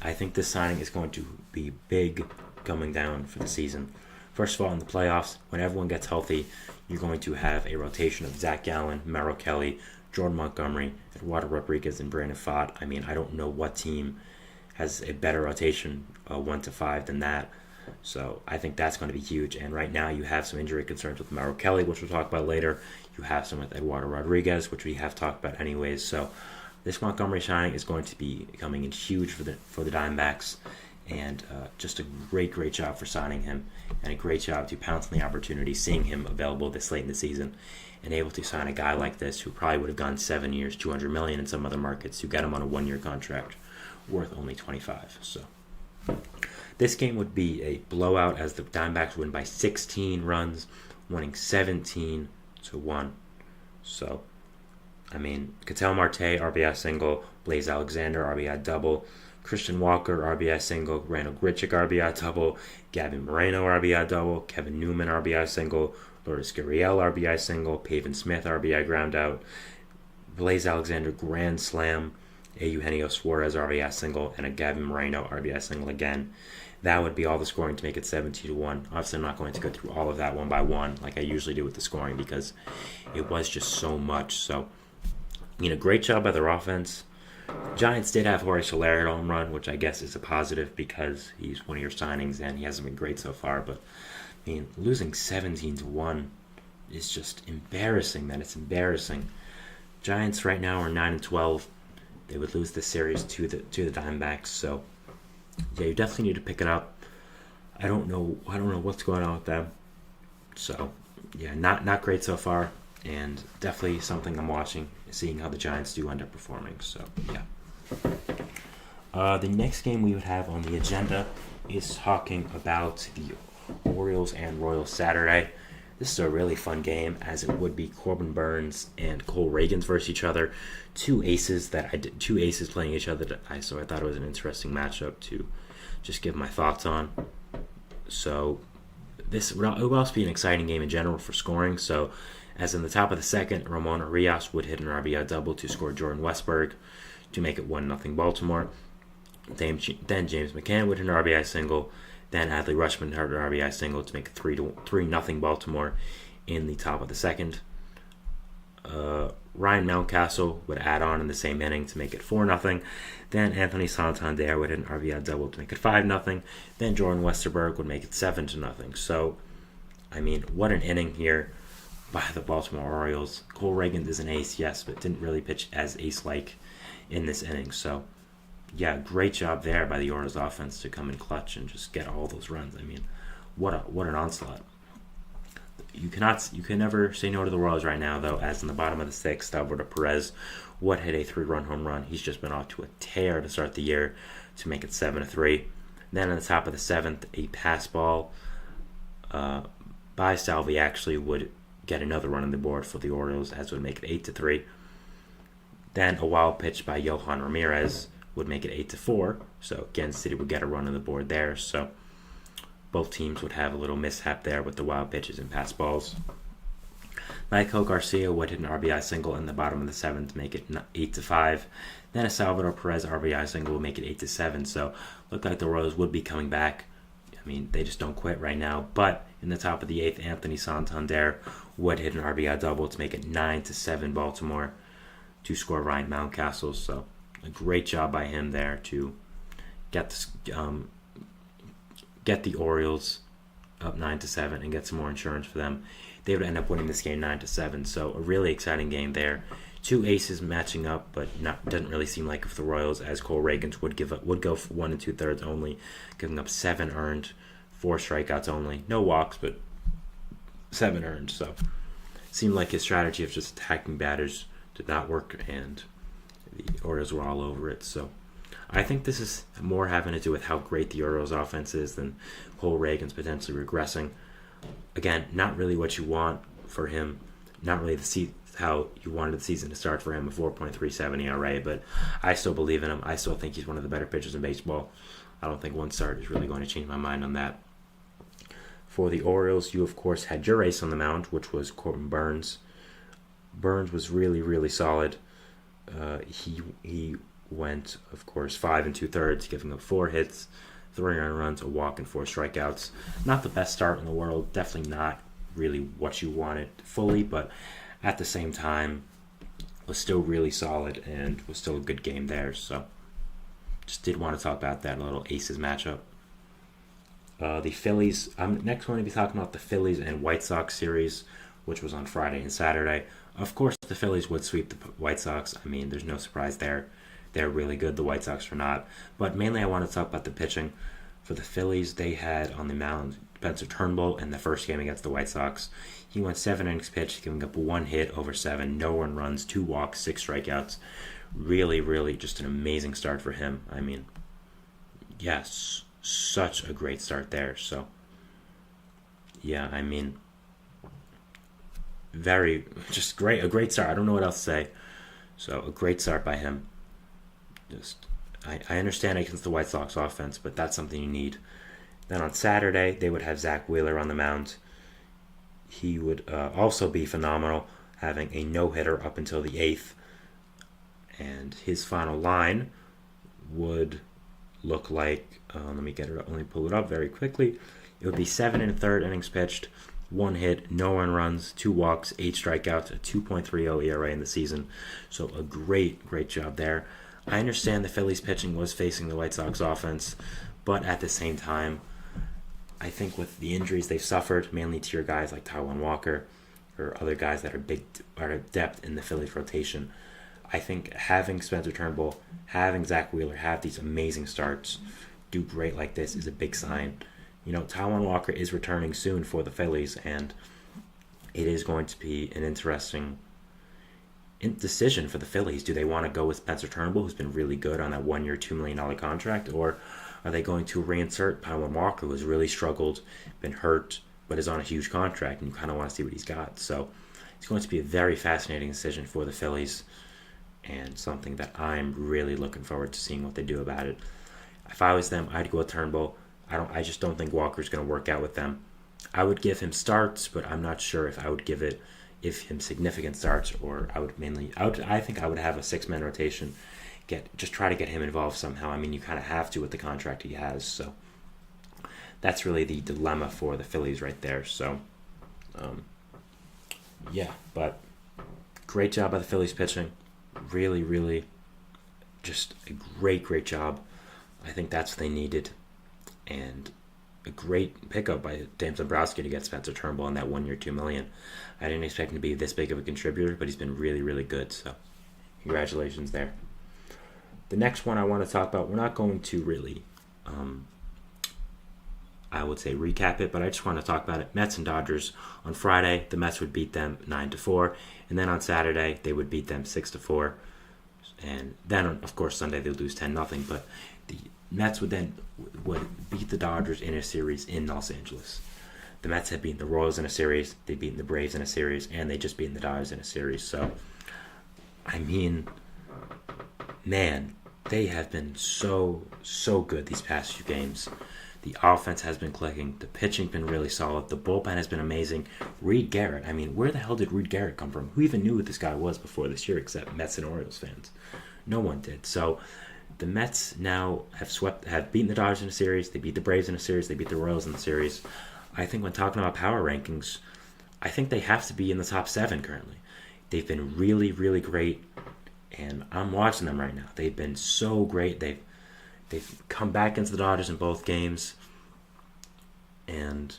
I think this signing is going to be big coming down for the season. First of all, in the playoffs, when everyone gets healthy, you're going to have a rotation of Zach Gallen, Merrill Kelly, Jordan Montgomery, Eduardo Rodriguez, and Brandon Pfaadt. I mean, I don't know what team has a better rotation, 1 to 5, than that. So I think that's going to be huge. And right now you have some injury concerns with Merrill Kelly, which we'll talk about later. You have some with Eduardo Rodriguez, which we have talked about anyways. So this Montgomery signing is going to be coming in huge for the Diamondbacks. And just a great job for signing him, and a great job to pounce on the opportunity, seeing him available this late in the season, and able to sign a guy like this who probably would have gone 7 years, $200 million in some other markets, to get him on a 1-year contract worth only $25. So this game would be a blowout as the Diamondbacks win by 16 runs, winning 17-1. So I mean, Ketel Marte, RBI single, Blaze Alexander, RBI double, Christian Walker, RBI single, Randall Grichuk, RBI double, Gavin Moreno, RBI double, Kevin Newman, RBI single, Lourdes Gurriel, RBI single, Pavin Smith, RBI ground out, Blaze Alexander, grand slam, a Eugenio Suarez, RBI single, and a Gavin Moreno, RBI single again. That would be all the scoring to make it 17-1. Obviously, I'm not going to go through all of that one by one like I usually do with the scoring because it was just so much. So, great job by their offense. Giants did have Jorge Soler at home run, which I guess is a positive because he's one of your signings and he hasn't been great so far. But, losing 17-1 is just embarrassing, man. It's embarrassing. Giants right now are 9-12. They would lose the series to the Diamondbacks, so yeah, you definitely need to pick it up. I don't know what's going on with them. So yeah, not great so far, and definitely something I'm watching, seeing how the Giants do end up performing. So yeah. The next game we would have on the agenda is talking about the Orioles and Royals Saturday. This is a really fun game, as it would be Corbin Burnes and Cole Reagans versus each other. Two aces playing each other. So I thought it was an interesting matchup to just give my thoughts on. So it would also be an exciting game in general for scoring. So as in the top of the second, Ramon Arias would hit an RBI double to score Jordan Westburg to make it 1-0 Baltimore. Then James McCann would hit an RBI single. Then Adley Rutschman had an RBI single to make it 3-0 Baltimore in the top of the second. Ryan Mountcastle would add on in the same inning to make it 4-0. Then Anthony Santander would hit an RBI double to make it 5-0. Then Jordan Westerberg would make it 7-0. So, what an inning here by the Baltimore Orioles. Cole Reagans is an ace, yes, but didn't really pitch as ace-like in this inning. So, yeah, great job there by the Orioles offense to come in clutch and just get all those runs. What an onslaught. You can never say no to the Royals right now, though, as in the bottom of the sixth, Alberto Perez would hit a 3-run home run. He's just been off to a tear to start the year to make it 7-3. Then on the top of the seventh, a pass ball by Salvi actually would get another run on the board for the Orioles, as would make it 8-3. Then a wild pitch by Johan Ramirez would make it 8-4. So Kansas City would get a run on the board there. So both teams would have a little mishap there with the wild pitches and pass balls. Michael Garcia would hit an RBI single in the bottom of the seventh to make it 8-5. Then a Salvador Perez RBI single would make it 8-7. So looked like the Royals would be coming back. They just don't quit right now. But in the top of the eighth, Anthony Santander would hit an RBI double to make it 9-7 Baltimore to score Ryan Mountcastle. So a great job by him there to get the Orioles up 9-7 and get some more insurance for them. They would end up winning this game 9-7. So a really exciting game there. Two aces matching up, but doesn't really seem like for the Royals, as Cole Reagans would go for 1 2/3 only, giving up 7 earned, 4 strikeouts only, no walks, but 7 earned. So seemed like his strategy of just attacking batters did not work, and the Orioles were all over it. So I think this is more having to do with how great the Orioles offense is than Cole Reagans potentially regressing. Again, not really what you want for him, not really how you wanted the season to start for him, a 4.37 ERA, but I still believe in him. I still think he's one of the better pitchers in baseball. I don't think one start is really going to change my mind on that. For the Orioles, you of course had your ace on the mound, which was Corbin Burnes. Burnes was really, really solid. He went, of course, 5 2/3, giving up 4 hits, 3 earned runs, a walk, and 4 strikeouts. Not the best start in the world. Definitely not really what you wanted fully, but at the same time, was still really solid and was still a good game there. So, just did want to talk about that little Aces matchup. The Phillies. Next, I'm going to be talking about the Phillies and White Sox series, which was on Friday and Saturday. Of course, the Phillies would sweep the White Sox. There's no surprise there. They're really good. The White Sox are not. But mainly, I want to talk about the pitching. For the Phillies, they had on the mound Spencer Turnbull in the first game against the White Sox. He went 7 innings pitched, giving up 1 hit over 7, no earned runs, 2 walks, 6 strikeouts. Really, really just an amazing start for him. Yes, such a great start there. So, yeah, very, just great, a great start. I don't know what else to say. So a great start by him. I understand against the White Sox offense, but that's something you need. Then on Saturday, they would have Zach Wheeler on the mound. He would also be phenomenal, having a no-hitter up until the 8th. And his final line would look like, let me pull it up very quickly. It would be 7 innings pitched, 1 hit, no earned runs, 2 walks, 8 strikeouts, a 2.30 ERA in the season. So a great job there. I understand the Phillies pitching was facing the White Sox offense, but at the same time, I think with the injuries they've suffered, mainly to your guys like Taijuan Walker or other guys that are depth in the Phillies rotation, I think having Spencer Turnbull, having Zach Wheeler have these amazing starts, do great like this is a big sign. Taijuan Walker is returning soon for the Phillies, and it is going to be an interesting decision for the Phillies. Do they want to go with Spencer Turnbull, who's been really good on that 1-year, $2 million contract, or are they going to reinsert Taijuan Walker, who's really struggled, been hurt, but is on a huge contract, and you kind of want to see what he's got? So it's going to be a very fascinating decision for the Phillies, and something that I'm really looking forward to seeing what they do about it. If I was them, I'd go with Turnbull. I just don't think Walker's going to work out with them. I would give him starts, but I'm not sure if I would give him significant starts, or I think I would have a 6-man rotation. Just try to get him involved somehow. I mean, you kind of have to with the contract he has. So that's really the dilemma for the Phillies right there. So, but great job by the Phillies pitching. Really, really just a great job. I think that's what they needed. And a great pickup by Dave Dombrowski to get Spencer Turnbull on that 1-year, $2 million. I didn't expect him to be this big of a contributor, but he's been really, really good. So congratulations there. The next one I want to talk about, we're not going to really, I would say recap it, but I just want to talk about it. Mets and Dodgers. On Friday, the Mets would beat them 9-4, and then on Saturday, they would beat them 6-4. And then, of course, Sunday they'll lose 10-0, but the Mets would beat the Dodgers in a series in Los Angeles. The Mets had beaten the Royals in a series, they'd beaten the Braves in a series, and they just beaten the Dodgers in a series. So, I mean, man, they have been so good these past few games. The offense has been clicking. The pitching's been really solid. The bullpen has been amazing. Reed Garrett, I mean, where the hell did Reed Garrett come from? Who even knew who this guy was before this year except Mets and Orioles fans? No one did. So the Mets now have beaten the Dodgers in a series. They beat the Braves in a series. They beat the Royals in the series. I think when talking about power rankings, I think they have to be in the top 7 currently. They've been really, really great, and I'm watching them right now. They've been so great. They've come back into the Dodgers in both games, and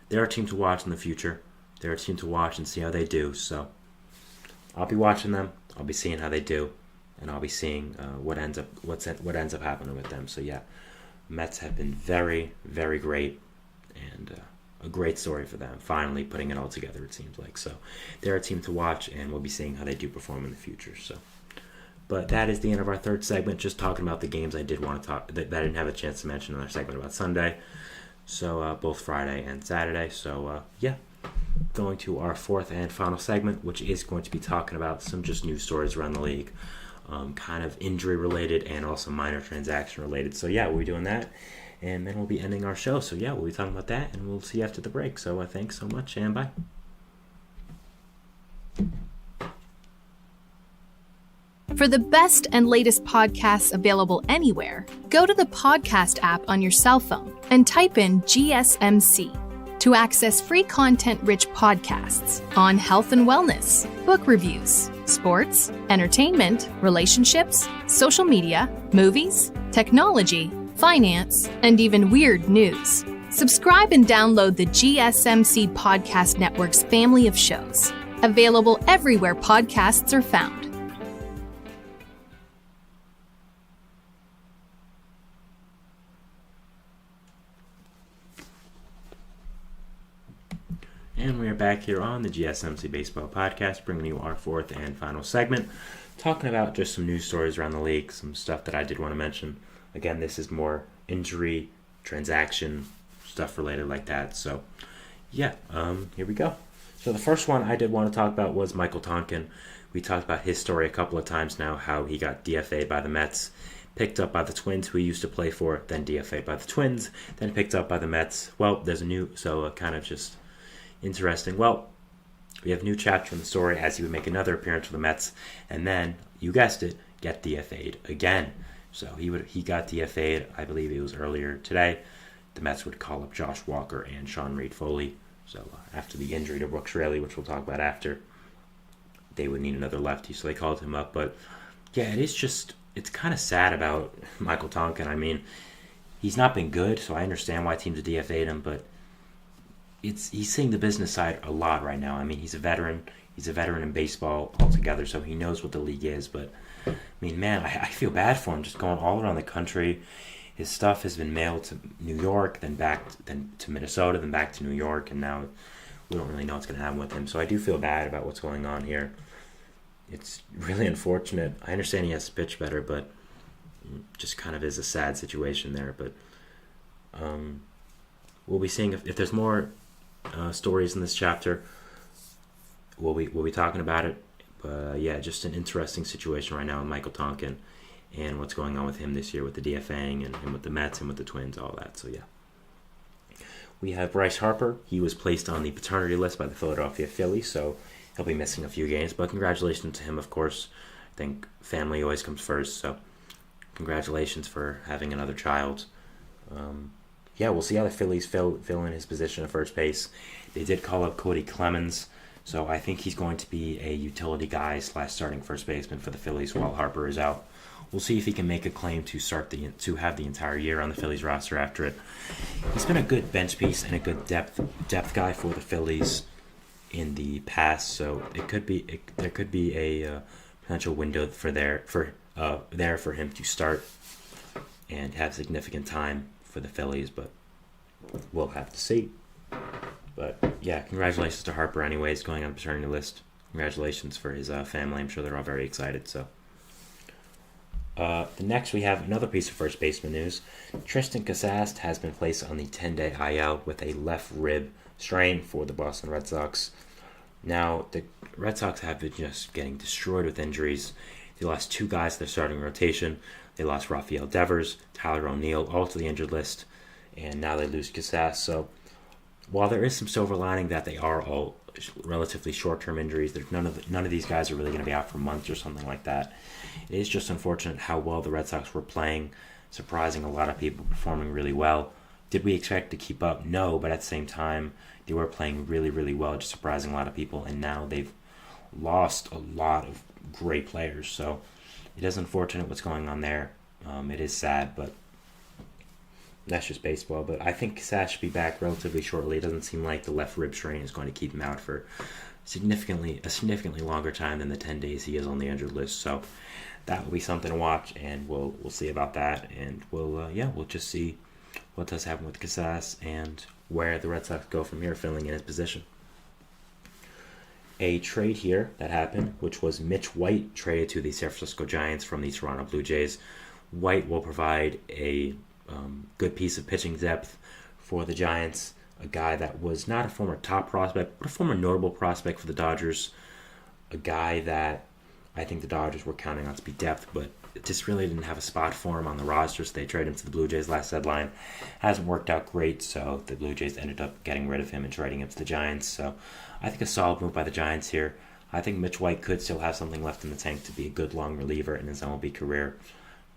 they're a team to watch in the future. They're a team to watch and see how they do. So I'll be watching them. I'll be seeing how they do, and I'll be seeing what ends up happening with them. So yeah, Mets have been very, very great, and a great story for them. Finally putting it all together, it seems like. So they're a team to watch, and we'll be seeing how they do perform in the future. So. But that is the end of our third segment, just talking about the games I did want to talk that I didn't have a chance to mention in our segment about Sunday. So both Friday and Saturday. So going to our fourth and final segment, which is going to be talking about some just news stories around the league, kind of injury related and also minor transaction related. So we'll be doing that, and then we'll be ending our show. So we'll be talking about that, and we'll see you after the break. So thanks so much, and bye. For the best and latest podcasts available anywhere, go to the podcast app on your cell phone and type in GSMC to access free content-rich podcasts on health and wellness, book reviews, sports, entertainment, relationships, social media, movies, technology, finance, and even weird news. Subscribe and download the GSMC Podcast Network's family of shows, available everywhere podcasts are found. And we are back here on the GSMC Baseball Podcast, bringing you our fourth and final segment, talking about just some news stories around the league, some stuff that I did want to mention. Again, this is more injury, transaction, stuff related like that. So, here we go. So the first one I did want to talk about was Michael Tonkin, We talked about his story a couple of times now, how he got DFA'd by the Mets, picked up by the Twins, who he used to play for, then DFA'd by the Twins, then picked up by the Mets. Well, there's a new, so kind of just interesting. Well, we have a new chapter in the story as he would make another appearance for the Mets, and then, you guessed it, get DFA'd again. So he got DFA'd, I believe it was earlier today. The Mets would call up Josh Walker and Sean Reed-Foley. So after the injury to Brooks Raley, which we'll talk about after, they would need another lefty, so they called him up. But yeah, it's kind of sad about Michael Tonkin. I mean, he's not been good, so I understand why teams have DFA'd him, but he's seeing the business side a lot right now. I mean, he's a veteran. He's a veteran in baseball altogether, so he knows what the league is. But, I mean, man, I feel bad for him just going all around the country. His stuff has been mailed to New York, then to Minnesota, then back to New York, and now we don't really know what's going to happen with him. So I do feel bad about what's going on here. It's really unfortunate. I understand he has to pitch better, but just kind of is a sad situation there. But we'll be seeing if there's more stories in this chapter. We'll be talking about it. But yeah, just an interesting situation right now with Michael Tonkin and what's going on with him this year with the DFAing and him with the Mets and with the Twins, all that. So yeah. We have Bryce Harper. He was placed on the paternity list by the Philadelphia Phillies, so he'll be missing a few games. But congratulations to him, of course. I think family always comes first, so congratulations for having another child. Yeah, we'll see how the Phillies fill in his position at first base. They did call up Cody Clemens, so I think he's going to be a utility guy / starting first baseman for the Phillies while Harper is out. We'll see if he can make a claim to have the entire year on the Phillies roster after it. He's been a good bench piece and a good depth guy for the Phillies in the past, so there could be a potential window for him to start and have significant time for the Phillies, but we'll have to see. But yeah, congratulations to Harper anyways, going on the paternity list. Congratulations for his family. I'm sure they're all very excited. So the next we have another piece of first baseman news. Tristan Casas has been placed on the 10-day IL with a left rib strain for the Boston Red Sox. Now, the Red Sox have been just getting destroyed with injuries. They lost 2 guys to their starting rotation. They lost Rafael Devers, Tyler O'Neill, all to the injured list, and now they lose Casas. So while there is some silver lining that they are all relatively short-term injuries, none of these guys are really going to be out for months or something like that. It is just unfortunate how well the Red Sox were playing, surprising a lot of people, performing really well. Did we expect to keep up? No, but at the same time, they were playing really, really well, just surprising a lot of people, and now they've lost a lot of great players. So it is unfortunate what's going on there. It is sad, but that's just baseball. But I think Casas should be back relatively shortly. It doesn't seem like the left rib strain is going to keep him out for a significantly longer time than the 10 days he is on the injured list. So that will be something to watch, and we'll see about that, and we'll just see what does happen with Casas and where the Red Sox go from here, filling in his position. A trade here that happened, which was Mitch White traded to the San Francisco Giants from the Toronto Blue Jays. White will provide a good piece of pitching depth for the Giants, a guy that was not a former top prospect, but a former notable prospect for the Dodgers, a guy that I think the Dodgers were counting on to be depth, but just really didn't have a spot for him on the roster, so they traded him to the Blue Jays last deadline. Hasn't worked out great, so the Blue Jays ended up getting rid of him and trading him to the Giants. So I think a solid move by the Giants here. I think Mitch White could still have something left in the tank to be a good long reliever in his MLB career.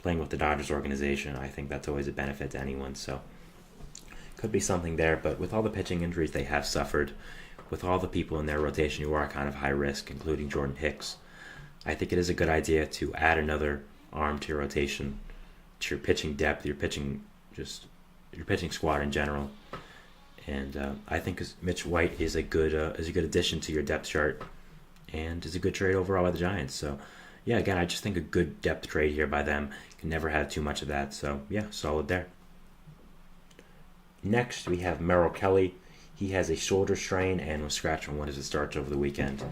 Playing with the Dodgers organization, I think that's always a benefit to anyone, so could be something there. But with all the pitching injuries they have suffered, with all the people in their rotation who are kind of high risk, including Jordan Hicks, I think it is a good idea to add another arm to your rotation, to your pitching depth, your pitching squad in general. And I think Mitch White is a good addition to your depth chart, and is a good trade overall by the Giants. So yeah, again, I just think a good depth trade here by them. Can never have too much of that. So yeah, solid there. Next, we have Merrill Kelly. He has a shoulder strain and was scratched from one of his starts over the weekend.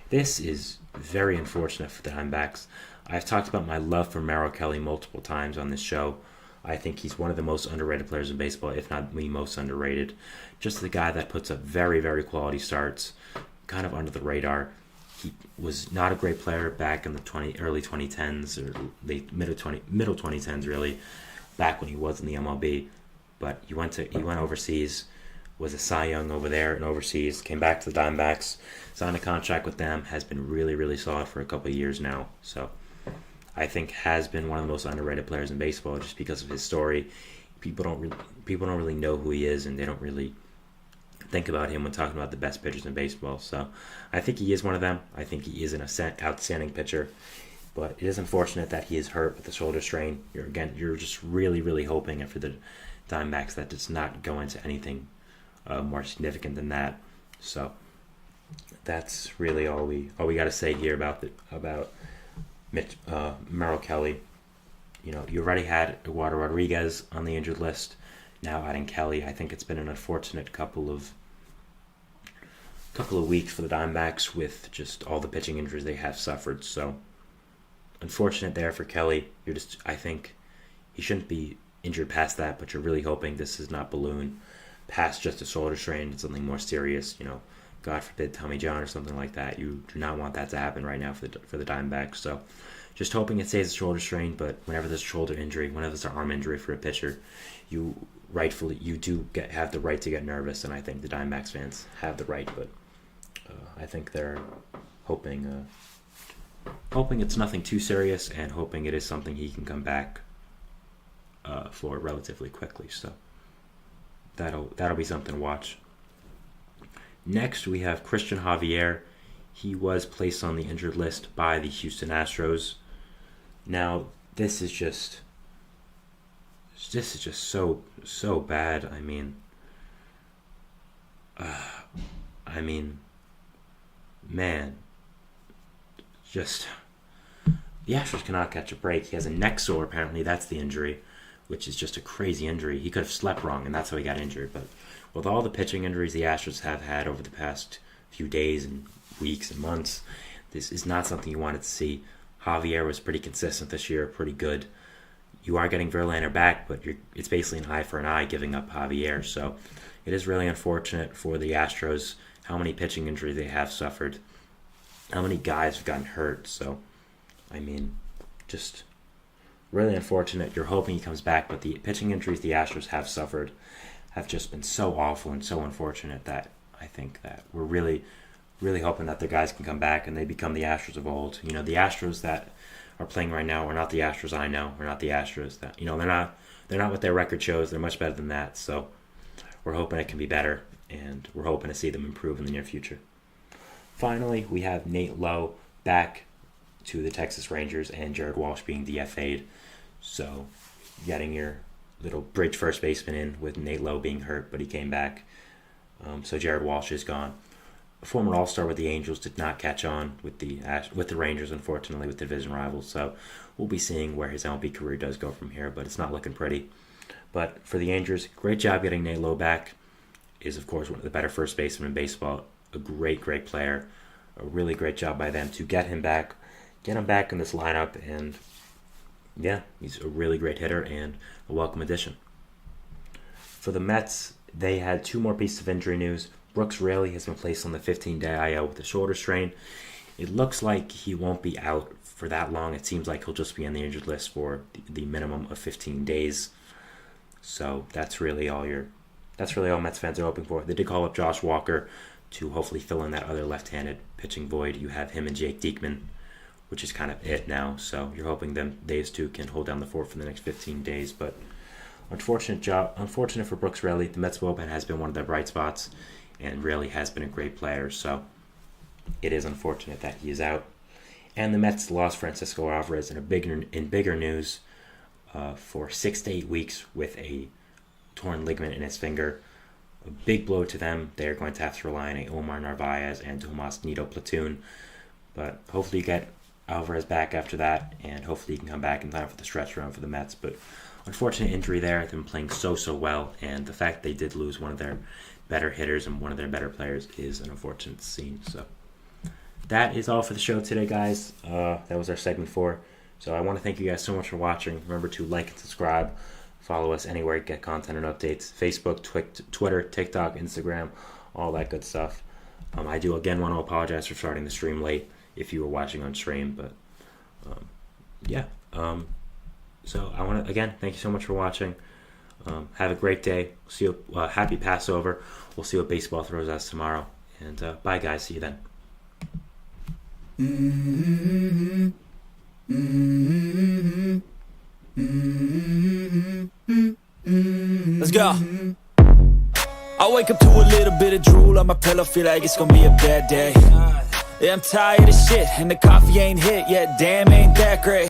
This is very unfortunate for the Diamondbacks. I've talked about my love for Merrill Kelly multiple times on this show. I think he's one of the most underrated players in baseball, if not the most underrated. Just the guy that puts up very, very quality starts, kind of under the radar. He was not a great player back in the early 2010s or late middle 2010s really, back when he was in the MLB. But he went overseas, was a Cy Young over there and overseas, came back to the Diamondbacks, signed a contract with them, has been really, really solid for a couple of years now. So I think has been one of the most underrated players in baseball just because of his story. People don't really know who he is, and they don't really think about him when talking about the best pitchers in baseball. So I think he is one of them. I think he is an outstanding pitcher. But it is unfortunate that he is hurt with the shoulder strain. You're just really, really hoping for the Diamondbacks that does not go into anything more significant than that. So that's really all we got to say here about Merrill Kelly. You know, you already had Eduardo Rodriguez on the injured list. Now adding Kelly, I think it's been an unfortunate couple of weeks for the Diamondbacks with just all the pitching injuries they have suffered. So unfortunate there for Kelly. I think he shouldn't be injured past that, but you're really hoping this is not balloon past just a shoulder strain. It's something more serious. You know, God forbid Tommy John or something like that. You do not want that to happen right now for the Diamondbacks. So just hoping it stays a shoulder strain. But whenever there's a shoulder injury, whenever there's an arm injury for a pitcher, you do have the right to get nervous, and I think the Diamondbacks fans have the right. But I think they're hoping it's nothing too serious, and hoping it is something he can come back for relatively quickly. So that'll be something to watch. Next, we have Christian Javier. He was placed on the injured list by the Houston Astros. Now, this is just so bad. I mean, man, just the Astros cannot catch a break. He has a neck sore, apparently. That's the injury, which is just a crazy injury. He could have slept wrong, and that's how he got injured. But with all the pitching injuries the Astros have had over the past few days and weeks and months, this is not something you wanted to see. Javier was pretty consistent this year, pretty good. You are getting Verlander back, but it's basically an eye for an eye giving up Javier. So it is really unfortunate for the Astros how many pitching injuries they have suffered, how many guys have gotten hurt. So, I mean, just really unfortunate. You're hoping he comes back, but the pitching injuries the Astros have suffered have just been so awful and so unfortunate that I think that we're really, really hoping that the guys can come back and they become the Astros of old. You know, the Astros that are playing right now are not the Astros I know. We're not the Astros that, they're not what their record shows. They're much better than that. So we're hoping it can be better, and we're hoping to see them improve in the near future. Finally, we have Nate Lowe back to the Texas Rangers and Jared Walsh being DFA'd. So getting your little bridge first baseman in with Nate Lowe being hurt, but he came back. So Jared Walsh is gone. A former All-Star with the Angels did not catch on with the Rangers, unfortunately, with the division rivals. So we'll be seeing where his MLB career does go from here, but it's not looking pretty. But for the Angels, great job getting Nate Lowe back. Is, of course, one of the better first basemen in baseball. A great, great player. A really great job by them to get him back in this lineup. And, yeah, he's a really great hitter and a welcome addition. For the Mets, they had two more pieces of injury news. Brooks Raley has been placed on the 15-day IL with a shoulder strain. It looks like he won't be out for that long. It seems like he'll just be on the injured list for the minimum of 15 days. So that's really all Mets fans are hoping for. They did call up Josh Walker to hopefully fill in that other left-handed pitching void. You have him and Jake Diekman, which is kind of it now. So you're hoping these two can hold down the fort for the next 15 days. But unfortunate for Brooks Raley. The Mets bullpen has been one of their bright spots, and Raley has been a great player. So it is unfortunate that he is out. And the Mets lost Francisco Alvarez in bigger news for 6 to 8 weeks with a torn ligament in his finger. A big blow to them. They are going to have to rely on a Omar Narvaez and Tomas Nido platoon. But hopefully you get Alvarez back after that, and hopefully he can come back in time for the stretch run for the Mets. But unfortunate injury there. They've been playing so well, and the fact they did lose one of their better hitters and one of their better players is an unfortunate scene. So that is all for the show today, guys. That was our segment 4. So I want to thank you guys so much for watching. Remember to like and subscribe. Follow us anywhere you get content and updates. Facebook, Twitter, TikTok, Instagram, all that good stuff. I do again want to apologize for starting the stream late if you were watching on stream, but yeah. So I want to again thank you so much for watching. Have a great day. See you. Happy Passover. We'll see what baseball throws us tomorrow. And bye, guys. See you then. Let's go. I wake up to a little bit of drool on my pillow, feel like it's gonna be a bad day. Yeah, I'm tired of shit, and the coffee ain't hit yet, damn, ain't that great.